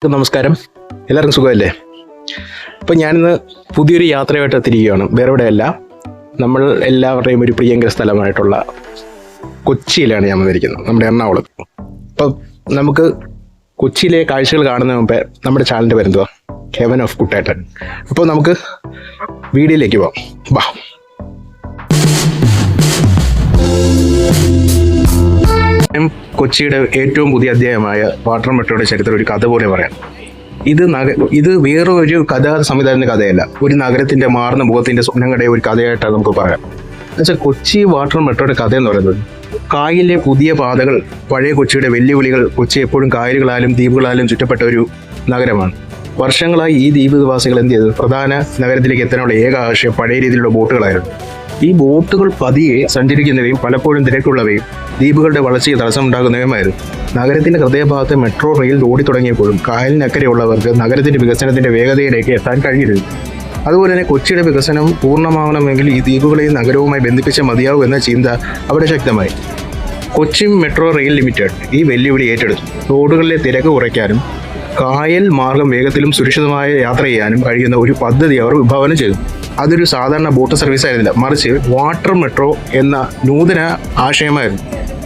നമസ്കാരം, എല്ലാവർക്കും സുഖമല്ലേ? അപ്പോൾ ഞാനിന്ന് പുതിയൊരു യാത്രയായിട്ട് എത്തിയിരിക്കുകയാണ്. വേറെ എവിടെയല്ല, നമ്മൾ എല്ലാവരുടെയും ഒരു പ്രിയങ്കര സ്ഥലമായിട്ടുള്ള കൊച്ചിയിലാണ് ഞാൻ വന്നിരിക്കുന്നത്, നമ്മുടെ എറണാകുളത്ത്. അപ്പം നമുക്ക് കൊച്ചിയിലെ കാഴ്ചകൾ കാണുന്നതിന് മുമ്പേ നമ്മുടെ ചാനലിൻ്റെ വരുന്നത് ഹെവൻ ഓഫ് കുട്ടേട്ടൻ. അപ്പോൾ നമുക്ക് വീഡിയോയിലേക്ക് പോവാം. വാ. കൊച്ചിയുടെ ഏറ്റവും പുതിയ അധ്യായമായ വാട്ടർ മെട്രോയുടെ ചരിത്രം ഒരു കഥ പോലെ പറയാം. ഇത് വേറെ ഒരു കഥാ സംവിധാനത്തിന്റെ കഥയല്ല, ഒരു നഗരത്തിന്റെ മാറുന്ന മുഖത്തിന്റെ സ്വപ്നങ്ങളുടെ ഒരു കഥയായിട്ടാണ് നമുക്ക് പറയാം. എന്നുവെച്ചാൽ കൊച്ചി വാട്ടർ മെട്രോയുടെ കഥ എന്ന് പറയുന്നത് കായലിലെ പുതിയ പാതകൾ, പഴയ കൊച്ചിയുടെ വെല്ലുവിളികൾ. കൊച്ചി എപ്പോഴും കായലുകളാലും ദ്വീപുകളാലും ചുറ്റപ്പെട്ട ഒരു നഗരമാണ്. വർഷങ്ങളായി ഈ ദ്വീപ് നിവാസികൾ എന്ത് ചെയ്തു? പ്രധാന നഗരത്തിലേക്ക് എത്താനുള്ള ഏക ആശയം പഴയ രീതിയിലുള്ള ബോട്ടുകളായിരുന്നു. ഈ ബോട്ടുകൾ പതിയെ സഞ്ചരിക്കുന്നവയും പലപ്പോഴും തിരക്കുള്ളവയും ദ്വീപുകളുടെ വളർച്ചയിൽ തടസ്സമുണ്ടാകുന്നവയുമായിരുന്നു. നഗരത്തിന്റെ ഹൃദയഭാഗത്ത് മെട്രോ റെയിൽ ഓടിത്തുടങ്ങിയപ്പോഴും കായലിനക്കരെയുള്ളവർക്ക് നഗരത്തിന്റെ വികസനത്തിന്റെ വേഗതയിലേക്ക് എത്താൻ കഴിഞ്ഞിരുന്നു. അതുപോലെ തന്നെ കൊച്ചിയുടെ വികസനം പൂർണ്ണമാവണമെങ്കിൽ ഈ ദ്വീപുകളെയും നഗരവുമായി ബന്ധിപ്പിച്ച മതിയാവും എന്ന ചിന്ത അവിടെ ശക്തമായി. കൊച്ചി മെട്രോ റെയിൽ ലിമിറ്റഡ് ഈ വെല്ലുവിളി ഏറ്റെടുത്തു. റോഡുകളിലെ തിരക്ക് കുറയ്ക്കാനും കായൽ മാർഗം വേഗത്തിലും സുരക്ഷിതമായ യാത്ര ചെയ്യാനും കഴിയുന്ന ഒരു പദ്ധതി അവർ വിഭാവനം ചെയ്തു. അതൊരു സാധാരണ ബോട്ട് സർവീസ് ആയിരുന്നില്ല, മറിച്ച് വാട്ടർ മെട്രോ എന്ന നൂതന ആശയമായിരുന്നു.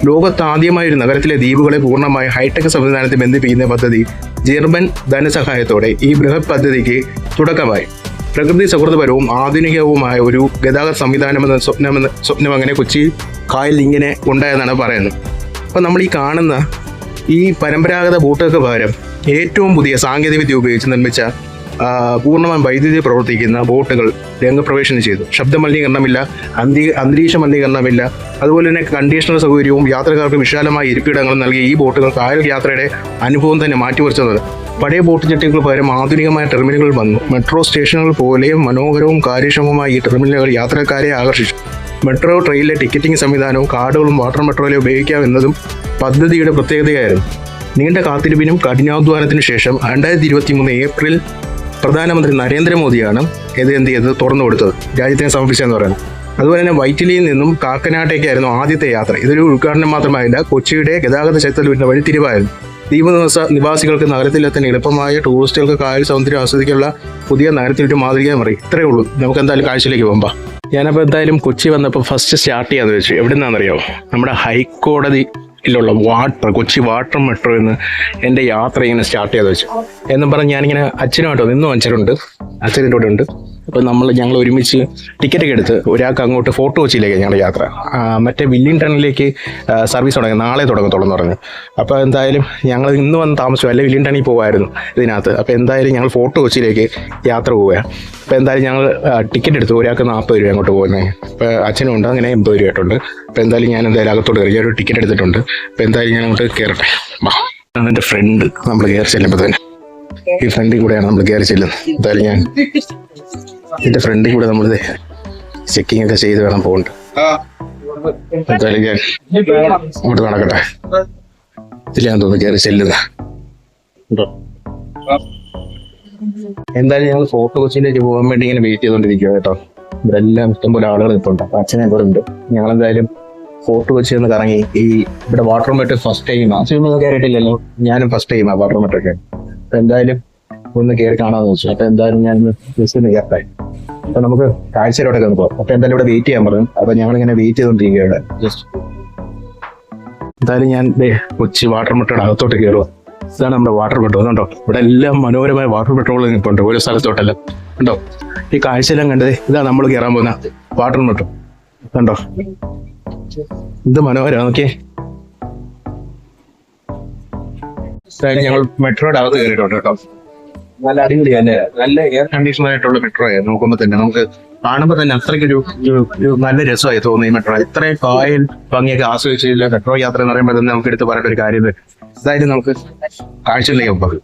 ലോകത്ത് ആദ്യമായ ഒരു നഗരത്തിലെ ദ്വീപുകളെ പൂർണ്ണമായി ഹൈടെക് സംവിധാനത്തെ ബന്ധിപ്പിക്കുന്ന പദ്ധതി ജർമ്മൻ ധനസഹായത്തോടെ ഈ ബൃഹത് പദ്ധതിക്ക് തുടക്കമായി. പ്രകൃതി സൗഹൃദപരവും ആധുനികവുമായ ഒരു ഗതാഗത സംവിധാനമെന്ന സ്വപ്നം അങ്ങനെ കൊച്ചി കായലിൽ ഇങ്ങനെ ഉണ്ടായെന്നാണ് പറയുന്നത്. അപ്പോൾ നമ്മൾ ഈ കാണുന്ന ഈ പരമ്പരാഗത ബോട്ടുകൾക്ക് പകരം ഏറ്റവും പുതിയ സാങ്കേതികവിദ്യ ഉപയോഗിച്ച് നിർമ്മിച്ച പൂർണ്ണമായും വൈദ്യുതി പ്രവർത്തിക്കുന്ന ബോട്ടുകൾ രംഗപ്രവേശനം ചെയ്തു. ശബ്ദ മലിനീകരണമില്ല, അന്തരീക്ഷ മലിനീകരണമില്ല, അതുപോലെ തന്നെ കണ്ടീഷണർ സൗകര്യവും യാത്രക്കാർക്ക് വിശാലമായ ഇരിപ്പിടങ്ങളും നൽകിയ ഈ ബോട്ടുകൾ കായൽ യാത്രയുടെ അനുഭവം തന്നെ മാറ്റിമറിച്ചത്. പഴയ ബോട്ട് ജെട്ടികൾക്ക് പകരം ആധുനികമായ ടെർമിനലുകൾ വന്നു. മെട്രോ സ്റ്റേഷനുകൾ പോലെ മനോഹരവും കാര്യക്ഷമവുമായ ഈ ടെർമിനലുകൾ യാത്രക്കാരെ ആകർഷിച്ചു. മെട്രോ ട്രെയിനിലെ ടിക്കറ്റിംഗ് സംവിധാനവും കാർഡുകളും വാട്ടർ മെട്രോയിലെ ഉപയോഗിക്കാമെന്നതും പദ്ധതിയുടെ പ്രത്യേകതയായിരുന്നു. നീണ്ട കാത്തിരിപ്പിനും കഠിനാധ്വാനത്തിനു ശേഷം 2023 ഏപ്രിൽ പ്രധാനമന്ത്രി നരേന്ദ്രമോദിയാണ് എന്ത് ചെയ്തത്? തുറന്നു കൊടുത്തത്, രാജ്യത്തിന് സമർപ്പിച്ചതെന്ന് പറയുന്നത്. അതുപോലെ തന്നെ വൈറ്റിലിയിൽ നിന്നും കാക്കനാട്ടേക്കായിരുന്നു ആദ്യത്തെ യാത്ര. ഇതൊരു ഉദ്ഘാടനം മാത്രമായില്ല, കൊച്ചിയുടെ ഗതാഗത ശക്തി വരുന്ന വഴിത്തിരിവായിരുന്നു. ദ്വീപ് നിവാസികൾക്ക് നഗരത്തിലെത്താൻ എളുപ്പമായ, ടൂറിസ്റ്റുകൾക്ക് കായൽ സൗന്ദര്യം ആസ്വദിക്കാനുള്ള പുതിയ നഗരത്തിലൊരു മാതൃകയായി മാറി. ഇത്രയേ ഉള്ളൂ. നമുക്ക് എന്തായാലും കാഴ്ചയിലേക്ക് പോകുമ്പോൾ ഞാനപ്പോൾ എന്തായാലും കൊച്ചി വന്നപ്പോൾ ഫസ്റ്റ് സ്റ്റാർട്ട് ചെയ്യാന്ന് വെച്ചു. എവിടെ നിന്നാണെന്നറിയോ? നമ്മുടെ ഹൈക്കോടതി കൊച്ചി വാട്ടർ മെട്രോ എന്ന് എൻ്റെ യാത്ര ഇങ്ങനെ സ്റ്റാർട്ട് ചെയ്ത് വെച്ചു എന്നും പറഞ്ഞ് ഞാനിങ്ങനെ അച്ഛനുമായിട്ടോ നിന്നും അച്ഛൻ്റെ കൂടെ ഉണ്ട്. അപ്പോൾ ഞങ്ങൾ ഒരുമിച്ച് ടിക്കറ്റൊക്കെ എടുത്ത് ഒരാൾക്ക് അങ്ങോട്ട് ഫോർട്ട് കൊച്ചിയിലേക്ക് ഞങ്ങളുടെ യാത്ര. മറ്റേ വില്ലിംഗ്ടണിലേക്ക് സർവീസ് തുടങ്ങി, നാളെ തുടങ്ങത്തുള്ളൂ എന്ന് പറഞ്ഞു. അപ്പോൾ എന്തായാലും ഞങ്ങൾ ഇന്ന് വന്ന് താമസിച്ചു, അല്ലെ വില്ലിംഗ്ടണിൽ പോകുമായിരുന്നു ഇതിനകത്ത്. അപ്പോൾ എന്തായാലും ഞങ്ങൾ ഫോർട്ട് കൊച്ചിയിലേക്ക് യാത്ര പോവുകയാണ്. അപ്പോൾ എന്തായാലും ഞങ്ങൾ ടിക്കറ്റ് എടുത്തു, ഒരാൾക്ക് 40 രൂപ അങ്ങോട്ട് പോകുന്നത്. അപ്പോൾ അച്ഛനും ഉണ്ട്, അങ്ങനെ 80 രൂപ ആയിട്ടുണ്ട്. അപ്പോൾ എന്തായാലും ഞാൻ അകത്തോട്ട് കയറി, ഒരു ടിക്കറ്റ് എടുത്തിട്ടുണ്ട്. അപ്പോൾ എന്തായാലും ഞാൻ അങ്ങോട്ട് കയറട്ടെ. എൻ്റെ ഫ്രണ്ട് നമ്മൾ കയറി ചെല്ലുമ്പോൾ തന്നെ ഈ ഫ്രണ്ടിൽ കൂടെയാണ് നമ്മൾ കയറി ചെല്ലുന്നത്. എന്തായാലും ഞാൻ ഇതിൻ്റെ ഫ്രണ്ടിൽ കൂടെ നമ്മൾ ചെക്കിംഗ് ഒക്കെ ചെയ്ത് വേണം പോകണ്ട. എന്തായാലും ഞാൻ അങ്ങോട്ട് നടക്കട്ടെ. ഇതിലാണ് തോന്നുന്നു കയറി ചെല്ലുന്നത്. എന്തായാലും ഞങ്ങൾ ഫോർട്ട് കൊച്ചിയിലേക്ക് പോകാൻ വേണ്ടി ഇങ്ങനെ വെയിറ്റ് ചെയ്തുകൊണ്ടിരിക്കുക കേട്ടോ. ഇവിടെ എല്ലാം ഇഷ്ടംപോലെ ആളുകൾ ഇപ്പോണ്ട്. അച്ഛനെ ഇവിടെ ഉണ്ട്. ഞങ്ങളെന്തായാലും ഫോർട്ട് കൊച്ചി എന്ന് കറങ്ങി. ഇവിടെ വാട്ടർ മെട്രോ ഫസ്റ്റ് ടൈം അച്ഛനൊന്നും കയറിയിട്ടില്ലല്ലോ, ഞാനും ഫസ്റ്റ് ടൈമാണ് വാട്ടർ മെട്രോ ഒക്കെ. അപ്പൊ എന്തായാലും ഒന്ന് കയറി കാണാമെന്ന് വെച്ചു. അപ്പൊ എന്തായാലും ഞാൻ ജസ്റ്റ് ഒന്ന് കയറട്ടായി. അപ്പൊ നമുക്ക് കാഴ്ചയിലോട്ടൊക്കെ ഒന്ന് പോകാം. അപ്പൊ എന്തായാലും ഇവിടെ വെയിറ്റ് ചെയ്യാൻ പറഞ്ഞു. അപ്പൊ ഞങ്ങളിങ്ങനെ വെയിറ്റ് ചെയ്തോണ്ടിരിക്കുകയാണ്. ജസ്റ്റ് എന്തായാലും ഞാൻ കൊച്ചി വാട്ടർ മെട്രോയുടെ അകത്തോട്ട് കയറുക. ഇതാണ് നമ്മുടെ വാട്ടർ മെട്രോ. കണ്ടോ, ഇവിടെ എല്ലാം മനോഹരമായ വാട്ടർ മെട്രോകൾ നിൽപ്പുണ്ട് ഓരോ സ്ഥലത്തോട്ടെല്ലാം. കണ്ടോ, ഈ കാഴ്ചയെല്ലാം കണ്ടത് ഇതാണ് നമ്മൾ കയറാൻ പോകുന്ന വാട്ടർ മെട്രോ. കണ്ടോ, ഇത് മനോഹരമാണ്. നോക്കിയേ, ഞങ്ങൾ മെട്രോയുടെ അകത്ത് കയറിയിട്ടുണ്ട് കേട്ടോ. നല്ല അടിപൊളി, നല്ല എയർ കണ്ടീഷണർ ആയിട്ടുള്ള മെട്രോ ആയിരുന്നു. നോക്കുമ്പോൾ തന്നെ നമുക്ക് കാണുമ്പോൾ തന്നെ അത്രയ്ക്കൊരു നല്ല രസമായി തോന്നി ഈ മെട്രോ. ഇത്രയും കായൽ ഭംഗിയൊക്കെ ആസ്വദിച്ചില്ല മെട്രോ യാത്ര എന്ന് പറയുമ്പോൾ തന്നെ നമുക്ക് എടുത്ത് പറയേണ്ട ഒരു കാര്യം. അതായത് നമുക്ക് കാഴ്ചയിലേക്ക് പോകും.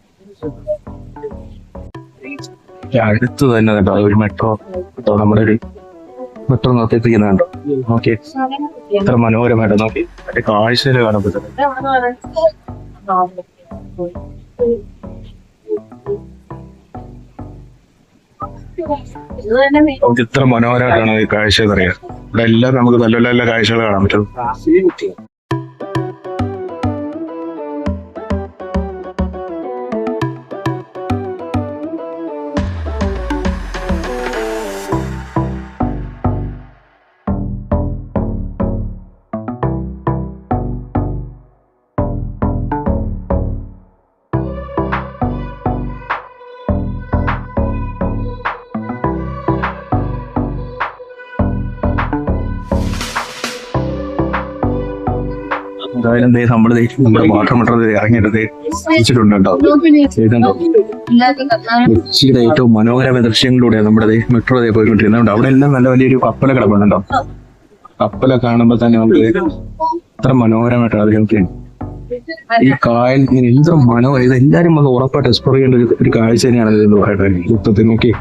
അടുത്ത് തന്നെ കേട്ടോ ഒരു മെട്രോ കേട്ടോ, നമ്മുടെ ഒരു മെട്രോ നിർത്തിപ്പിക്കുന്നുണ്ടോ. നോക്കി എത്ര മനോഹരമായിട്ട് നോക്കി മറ്റേ കാഴ്ചയിൽ കാണുമ്പോൾ നമുക്ക് ഇത്ര മനോഹരമായിട്ടാണ് ഈ കാഴ്ച എന്നറിയാം. ഇവിടെ എല്ലാം നമുക്ക് നല്ല നല്ല കാഴ്ചകൾ കാണാൻ പറ്റും. എന്തായാലും നമ്മുടെ വാട്ടർ മെട്രോ ഇറങ്ങിയിട്ട് വെച്ചിട്ടുണ്ട് കേട്ടോ. ഇതുണ്ടോ കൊച്ചിയുടെ ഏറ്റവും മനോഹരമായ ദൃശ്യങ്ങളിലൂടെ നമ്മുടെ മെട്രോ പോയിക്കൊണ്ടിരുന്നുണ്ട്. അവിടെ എല്ലാം നല്ല വലിയൊരു കപ്പല കിടക്കുന്നുണ്ടോ. കപ്പല കാണുമ്പോൾ തന്നെ നമുക്ക് എത്ര മനോഹരമായിട്ടാണ് അത് നമുക്ക് ഈ കായൽ ഇങ്ങനെ എന്ത്ര മനോഹരം. ഇത് എല്ലാവരും അത് ഉറപ്പായിട്ട് എക്സ്പ്ലോർ ചെയ്യേണ്ട ഒരു കാഴ്ച തന്നെയാണ് ഇതെന്ന് പറയട്ടെ. മൊത്തത്തിൽ നോക്കി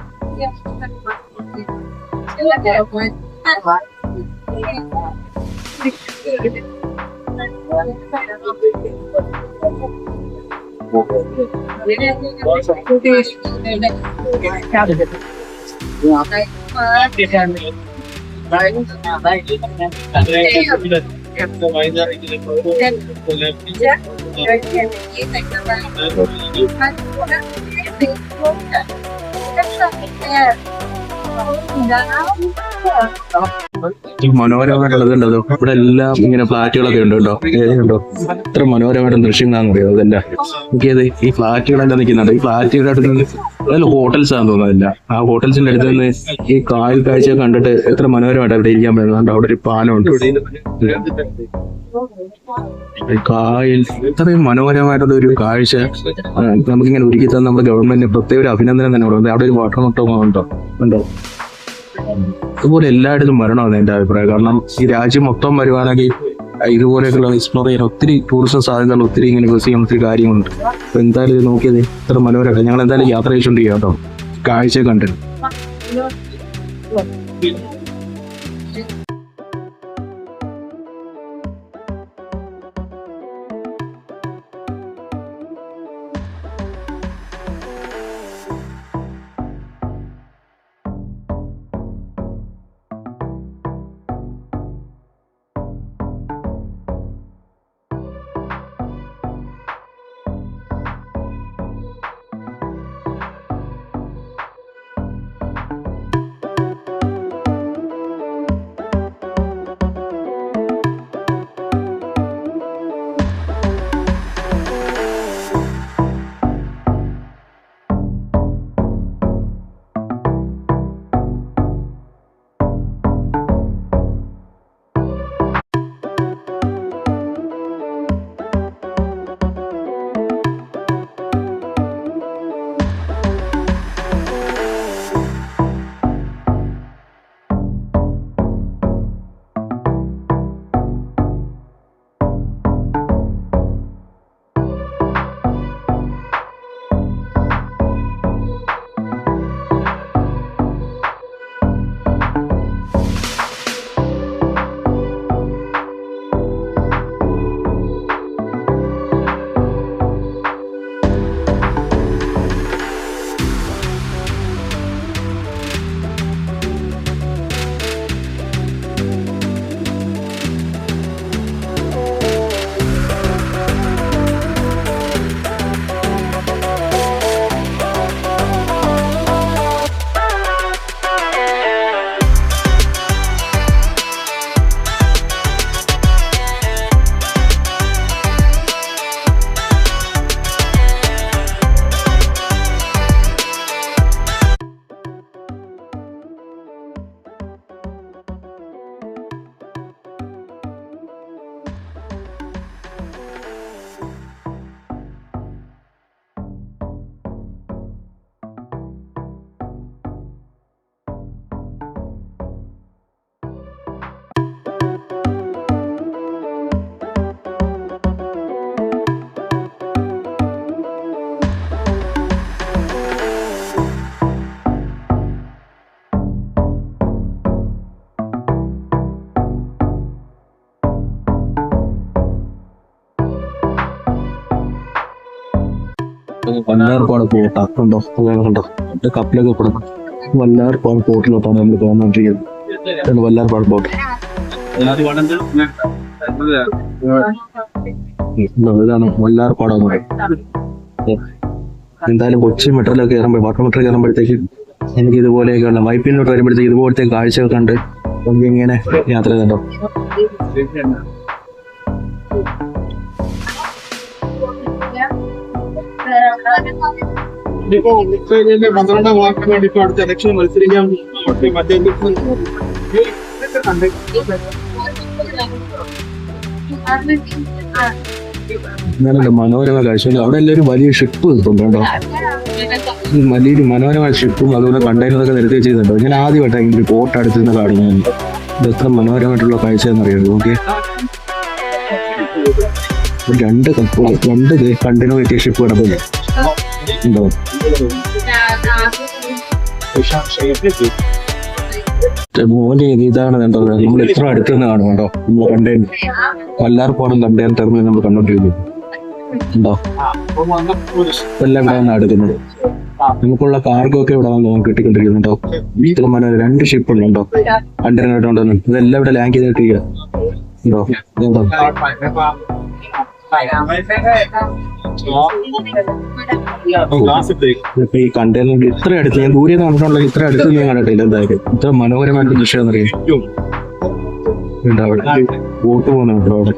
മനോഹരമായിട്ടുള്ളതുണ്ടോ. ഇവിടെ എല്ലാം ഇങ്ങനെ ഫ്ലാറ്റുകളൊക്കെ ഉണ്ട് കേട്ടോ. ഏതുണ്ടോ ഇത്ര മനോഹരമായിട്ട് ദൃശ്യങ്ങളാന്ന് അറിയാം. അതെല്ലാം എനിക്കത് ഈ ഫ്ലാറ്റുകളെല്ലാം നിൽക്കുന്നുണ്ട്. ഈ ഫ്ലാറ്റുകളുടെ അടുത്ത് ഹോട്ടൽസ് ആണെന്ന് തോന്നുന്നില്ല. ആ ഹോട്ടൽസിന്റെ അടുത്ത് നിന്ന് ഈ കായൽ കാഴ്ച കണ്ടിട്ട് എത്ര മനോഹരമായിട്ട് അവിടെ ഇരിക്കാൻ പറ്റുന്നുണ്ട്. അവിടെ ഒരു പാലമുണ്ട്. കായൽ ഇത്രയും മനോഹരമായിട്ടുള്ള ഒരു കാഴ്ച നമുക്കിങ്ങനെ ഒരുക്കി തന്നെ നമ്മുടെ ഗവൺമെന്റിന് പ്രത്യേക ഒരു അഭിനന്ദനം തന്നെ കൊടുക്കുന്നത്. അവിടെ ഒരു വാട്ടർ മെട്രോ ഉണ്ടോ. അതുപോലെ എല്ലായിടത്തും വരണമെന്ന് എൻ്റെ അഭിപ്രായം. കാരണം ഈ രാജ്യം മൊത്തം വരുവാണെങ്കിൽ ഇതുപോലെയൊക്കെയുള്ള എക്സ്പ്ലോർ ചെയ്യാൻ ഒത്തിരി ടൂറിസം സാധ്യതകൾ, ഒത്തിരി ഇങ്ങനെ യൂസ് ചെയ്യാൻ ഒത്തിരി കാര്യങ്ങളുണ്ട്. അപ്പൊ എന്തായാലും ഇത് നോക്കിയത് ഇത്ര മനോഹരമാണ്. ഞങ്ങൾ എന്തായാലും യാത്ര ചെയ്തുകൊണ്ടിരിക്കുക കേട്ടോ, കാഴ്ച കണ്ടിട്ട്. വല്ലാർപാട് പോട്ടാ കണ്ടോ, കണ്ടോ കപ്പിലൊക്കെ കൊടുക്കണം. വല്ലാർപാട് പോട്ടിലോട്ടാണ് നമ്മൾ പോകാൻ വല്ലാർപാട് പോട്ട്. ഇതാണ് വല്ലാർപാടെന്ന് പറയും. എന്തായാലും കൊച്ചി മെട്രോയിലൊക്കെ കയറുമ്പോൾ, വാട്ടർ മെട്രോ കയറുമ്പോഴത്തേക്ക് എനിക്ക് ഇതുപോലെയൊക്കെയുള്ള വൈപ്പിനോട്ട് വരുമ്പോഴത്തേക്ക് ഇതുപോലത്തെ കാഴ്ചകൾ കണ്ട് നമുക്ക് ഇങ്ങനെ യാത്ര ചെയ്തോ. ഇപ്പോ 12ാം വാർഡിന് വേണ്ടി ഇപ്പൊ അടുത്ത ഇലക്ഷൻ മത്സരിക്കാൻ മറ്റേ ഇങ്ങനെയല്ല മനോരമ കാഴ്ച. അവിടെ എല്ലാവരും വലിയ ഷിപ്പ് നിൽപ്പുണ്ട് കേട്ടോ. വലിയൊരു മനോരമായ ഷിപ്പും അതുപോലെ കണ്ടെയ്നറൊക്കെ നിരത്തി വെച്ചിട്ടുണ്ടോ. ഞാൻ ആദ്യമായിട്ടാണ് ഇങ്ങനെ ഒരു ബോട്ട് അടുത്ത് നിന്ന് കാണുന്നത്. ഇത് എത്ര മനോഹരമായിട്ടുള്ള കാഴ്ച എന്നറിയാമോ. ഓക്കെ, രണ്ട് കണ്ടെയ്നർ വെച്ചിയ ഷിപ്പ് കിടപ്പില്ല ഉണ്ടോ. മോനെ ഇതാണ് കണ്ടോ. നമ്മൾ ഇത്ര അടുത്ത് നിന്ന് കാണും കേട്ടോ. നമ്മൾ കണ്ടെയ്നർ വല്ലാർപാടം കണ്ടെയ്നർ ടെർമിനൽ നമ്മൾ കണ്ടോണ്ടിരിക്കുന്നു ഉണ്ടോ. എല്ലാം ഇവിടെ വന്നാണ് എടുക്കുന്നത്. നമുക്കുള്ള കാർഗോ ഒക്കെ ഇവിടെ വന്ന് കിട്ടിക്കൊണ്ടിരിക്കുന്നുണ്ടോ. ഇത്ര മനോഹരം. 2 ഷിപ്പ് ഉണ്ടോ കണ്ടെയ്നർ ഉണ്ടോ. ഇതെല്ലാം ഇവിടെ ലാൻഡ് ചെയ്തിട്ടിരിക്കുക ഉണ്ടോ. ഇതുണ്ടോ. ഇപ്പൊ ഈ കണ്ടെയ്നർ ഇത്ര അടുത്ത് ഞാൻ ദൂരെ കണ്ടിട്ടുള്ള ഇത്ര അടുത്ത് ഞാൻ കണ്ടിട്ടില്ല. എന്തായാലും ഇത്ര മനോഹരമായിട്ട് ദൃശ്യം എന്നറിയാം. അവിടെ ബോട്ട് പോകുന്നുണ്ടോ. അവിടെ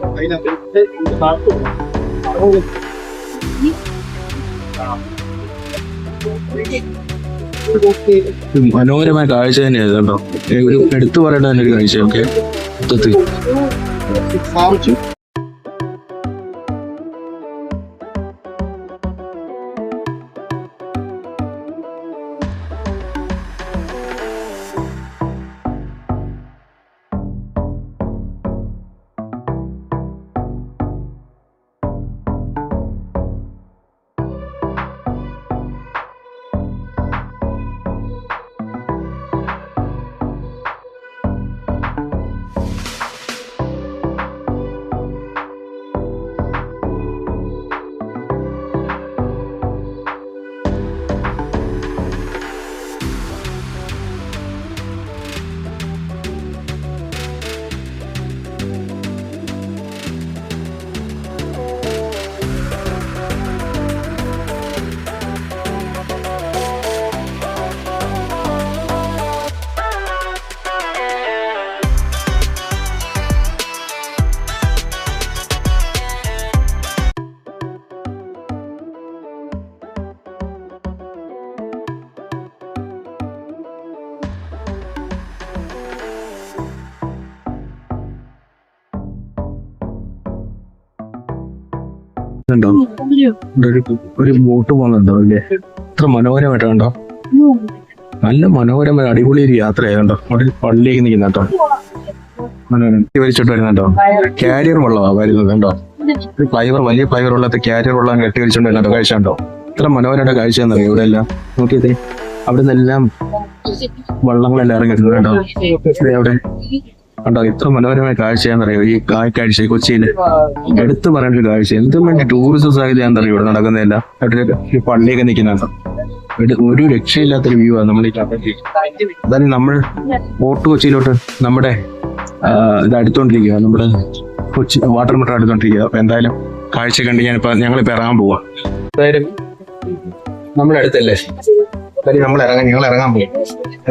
മനോഹരമായ കാഴ്ച തന്നെയാണ് കേട്ടോ. ഒരു എടുത്തു പറയേണ്ട തന്നെ ഒരു കാഴ്ച. ഓക്കെ, മൊത്തത്തിൽ ണ്ടോ ഒരു ബോട്ട് പോകുന്നുണ്ടോ. അല്ലേ ഇത്ര മനോഹരമായിട്ടുണ്ടോ. നല്ല മനോഹരമായ അടിപൊളി ഒരു യാത്രയായതുണ്ടോ. അവിടെ പള്ളിയിലേക്ക് നിൽക്കുന്ന കേട്ടോ. മനോഹരം വലിച്ചിട്ട് വരുന്നുണ്ടോ. കാരിയർ വെള്ളമാണ് വരുന്നത് കേട്ടോ. ഒരു ഫ്ലൈവർ, വലിയ ഫ്ലൈവർ ഉള്ളത് കാരിയർ വെള്ളം കെട്ടി വലിച്ചോണ്ട് വരുന്നുണ്ടോ. കാഴ്ച ഉണ്ടോ. ഇത്ര മനോഹരമായിട്ട് കാഴ്ച എന്നറിയാം. ഇവിടെ എല്ലാം നോക്കിയതേ. അവിടെ നിന്നെല്ലാം വള്ളങ്ങളെല്ലാം ഇറങ്ങിയിട്ടുണ്ട് കേട്ടോ. അവിടെ കണ്ടോ. ഇത്ര മനോഹരമായ കാഴ്ചയാണെന്നറിയോ ഈ കാഴ്ച. കൊച്ചിയിൽ എടുത്തു പറയേണ്ട ഒരു കാഴ്ച. എന്തും വേണ്ടി ടൂറിസം സാധ്യതയാണെന്നറിയോ ഇവിടെ നടക്കുന്നതല്ല. ഈ പള്ളിയൊക്കെ നിൽക്കുന്നുണ്ടോ. ഒരു രക്ഷയില്ലാത്തൊരു വ്യൂ ആണ് നമ്മൾ ഈ അതായത് നമ്മൾ ഫോർട്ട് കൊച്ചിയിലോട്ട് നമ്മുടെ ഇത് അടുത്തോണ്ടിരിക്കുക. നമ്മുടെ കൊച്ചി വാട്ടർ മെട്രോ അടുത്തോണ്ടിരിക്കുക. അപ്പൊ എന്തായാലും കാഴ്ച കണ്ട് ഞങ്ങളിപ്പോ ഇറങ്ങാൻ പോവാ. എന്തായാലും നമ്മുടെ അടുത്തല്ലേ. എന്തായാലും ഞങ്ങൾ ഇറങ്ങാൻ പോകും.